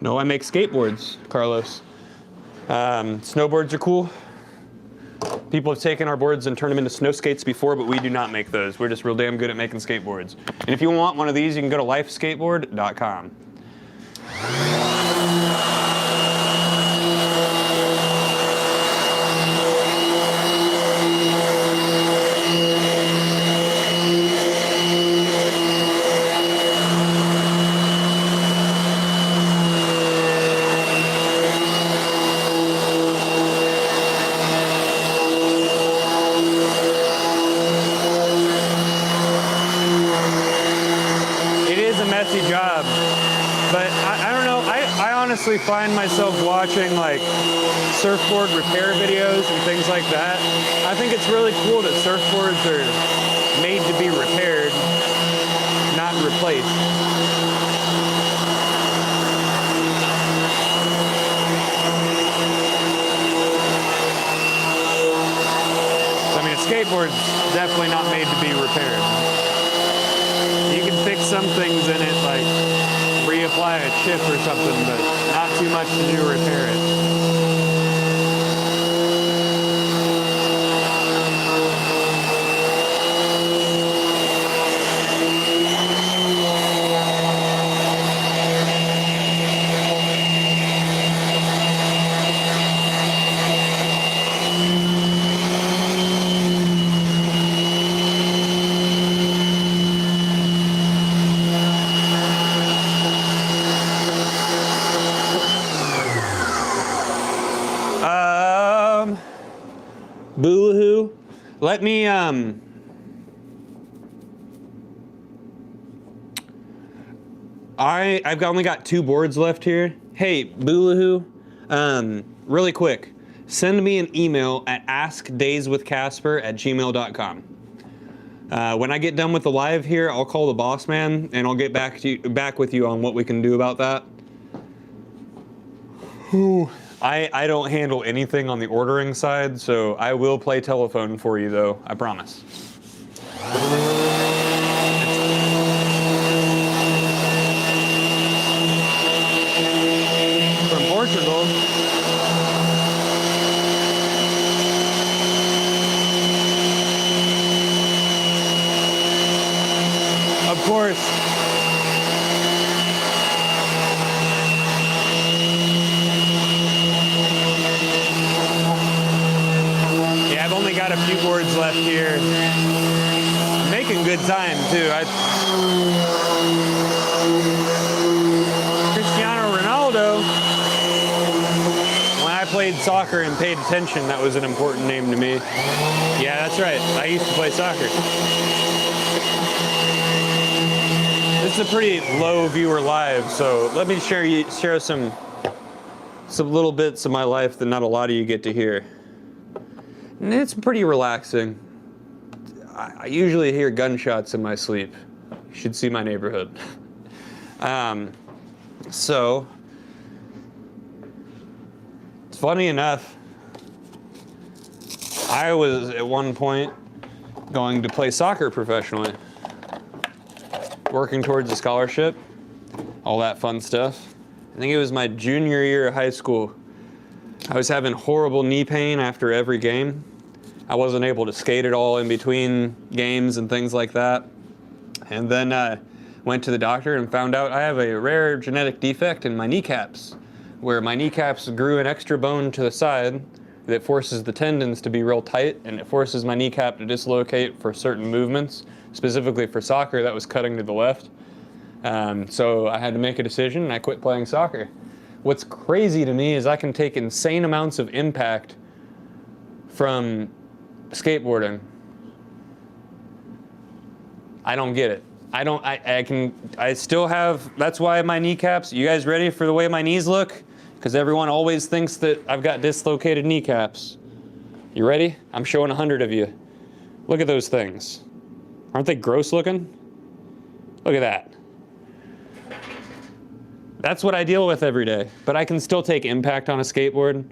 No, I make skateboards, Carlos. Snowboards are cool. People have taken our boards and turned them into snow skates before, but we do not make those. We're just real damn good at making skateboards. And if you want one of these, you can go to lifeskateboard.com. Job, but I don't know, I honestly find myself watching like surfboard repair videos and things like that. I think it's really cool that surfboards are made to be repaired, not replaced. I mean, a skateboard's definitely not made to be repaired. You can fix some things in it, like reapply a chip or something, but not too much to do repair it. Boo-hoo. Let me, I've only got 2 boards left here. Hey, Boo-hoo, really quick, send me an email at askdayswithcasper@gmail.com. When I get done with the live here, I'll call the boss man and I'll get back with you on what we can do about that. Whew. I don't handle anything on the ordering side, so I will play telephone for you, though. I promise. From Portugal. Of course. I've only got a few boards left here. I'm making good time too. Cristiano Ronaldo. When I played soccer and paid attention, that was an important name to me. Yeah, that's right. I used to play soccer. This is a pretty low viewer live, so let me share some little bits of my life that not a lot of you get to hear. And it's pretty relaxing. I usually hear gunshots in my sleep. You should see my neighborhood. So, it's funny enough, I was at one point going to play soccer professionally, working towards a scholarship, all that fun stuff. I think it was my junior year of high school. I was having horrible knee pain after every game. I wasn't able to skate at all in between games and things like that. And then went to the doctor and found out I have a rare genetic defect in my kneecaps, where my kneecaps grew an extra bone to the side that forces the tendons to be real tight, and it forces my kneecap to dislocate for certain movements. Specifically for soccer, that was cutting to the left. So I had to make a decision, and I quit playing soccer. What's crazy to me is I can take insane amounts of impact from skateboarding. I don't get it. I still have, that's why my kneecaps, you guys ready for the way my knees look? Because everyone always thinks that I've got dislocated kneecaps. You ready? I'm showing 100 of you. Look at those things. Aren't they gross looking? Look at that. That's what I deal with every day, but I can still take impact on a skateboard.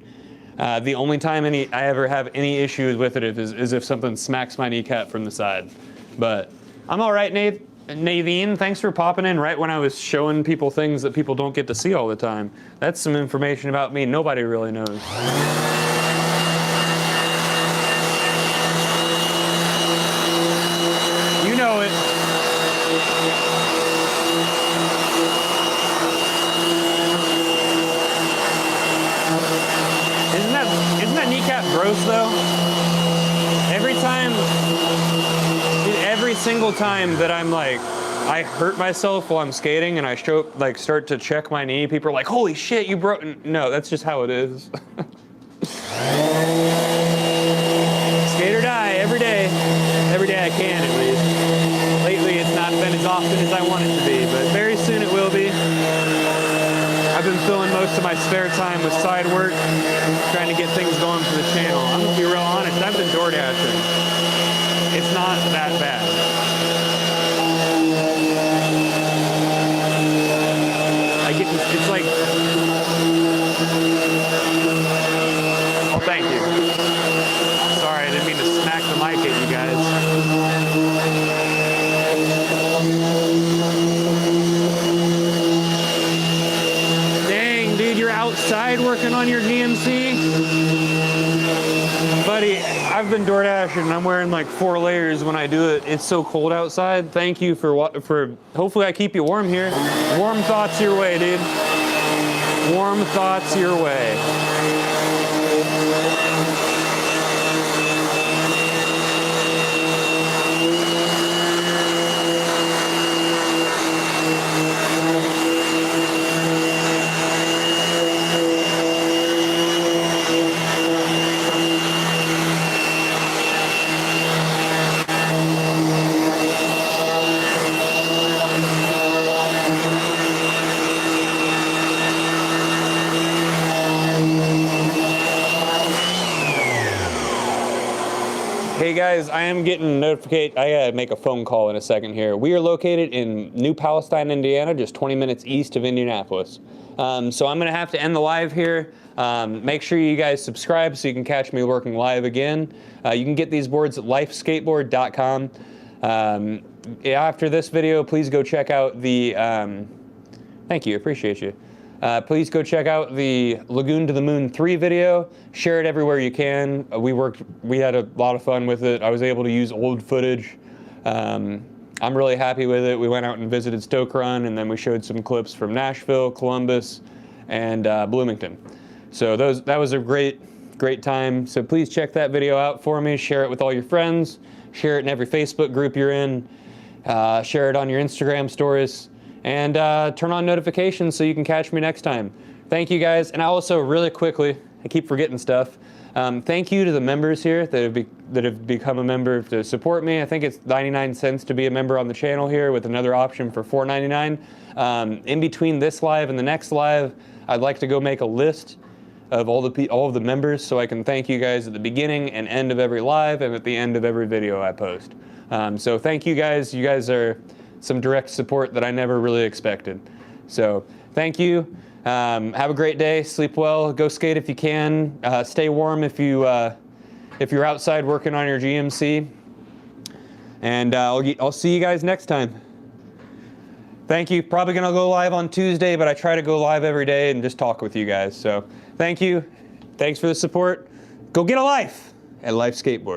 The only time I ever have any issues with it is if something smacks my kneecap from the side. But I'm all right, Naveen. Thanks for popping in right when I was showing people things that people don't get to see all the time. That's some information about me nobody really knows. You know it. Isn't that kneecap gross though? Every single time that I'm like, I hurt myself while I'm skating and I start to check my knee, people are like, holy shit, you broke. No, that's just how it is. Skate or die every day I can at least. Lately it's not been as often as I want it to be, but very soon it will be. I've been filling most of my spare time with side work, trying to get things going for the channel. I'm gonna be real honest, I've been door dashing. It's not that bad. It's like, oh, thank you. Sorry, I didn't mean to smack the mic at you guys. Dang, dude, you're outside working on your GMC? Buddy, I've been door dashing and I'm wearing like 4 layers when I do it. It's so cold outside. Thank you for hopefully I keep you warm here. Warm thoughts your way, dude. Warm thoughts your way. Hey guys, I am getting notification. I gotta make a phone call in a second here. We are located in New Palestine, Indiana, just 20 minutes east of Indianapolis. So I'm gonna have to end the live here. Make sure you guys subscribe so you can catch me working live again. You can get these boards at lifeskateboard.com. After this video, please go check out the, thank you, appreciate you. Please go check out the Lagoon to the Moon 3 video. Share it everywhere you can. We had a lot of fun with it. I was able to use old footage. I'm really happy with it. We went out and visited Stoke Run, and then we showed some clips from Nashville, Columbus, and Bloomington. So that was a great time. So please check that video out for me. Share it with all your friends. Share it in every Facebook group you're in. Share it on your Instagram stories. And turn on notifications so you can catch me next time. Thank you guys. And also, really quickly, I keep forgetting stuff. Thank you to the members here that have become a member to support me. I think it's 99 cents to be a member on the channel here, with another option for $4.99. In between this live and the next live, I'd like to go make a list of all of the members so I can thank you guys at the beginning and end of every live and at the end of every video I post. So thank you guys. You guys are some direct support that I never really expected. So thank you. Have a great day. Sleep well. Go skate if you can. Stay warm if you're outside working on your GMC. And I'll see you guys next time. Thank you. Probably gonna go live on Tuesday, but I try to go live every day and just talk with you guys. So thank you. Thanks for the support. Go get a life at Life Skateboard.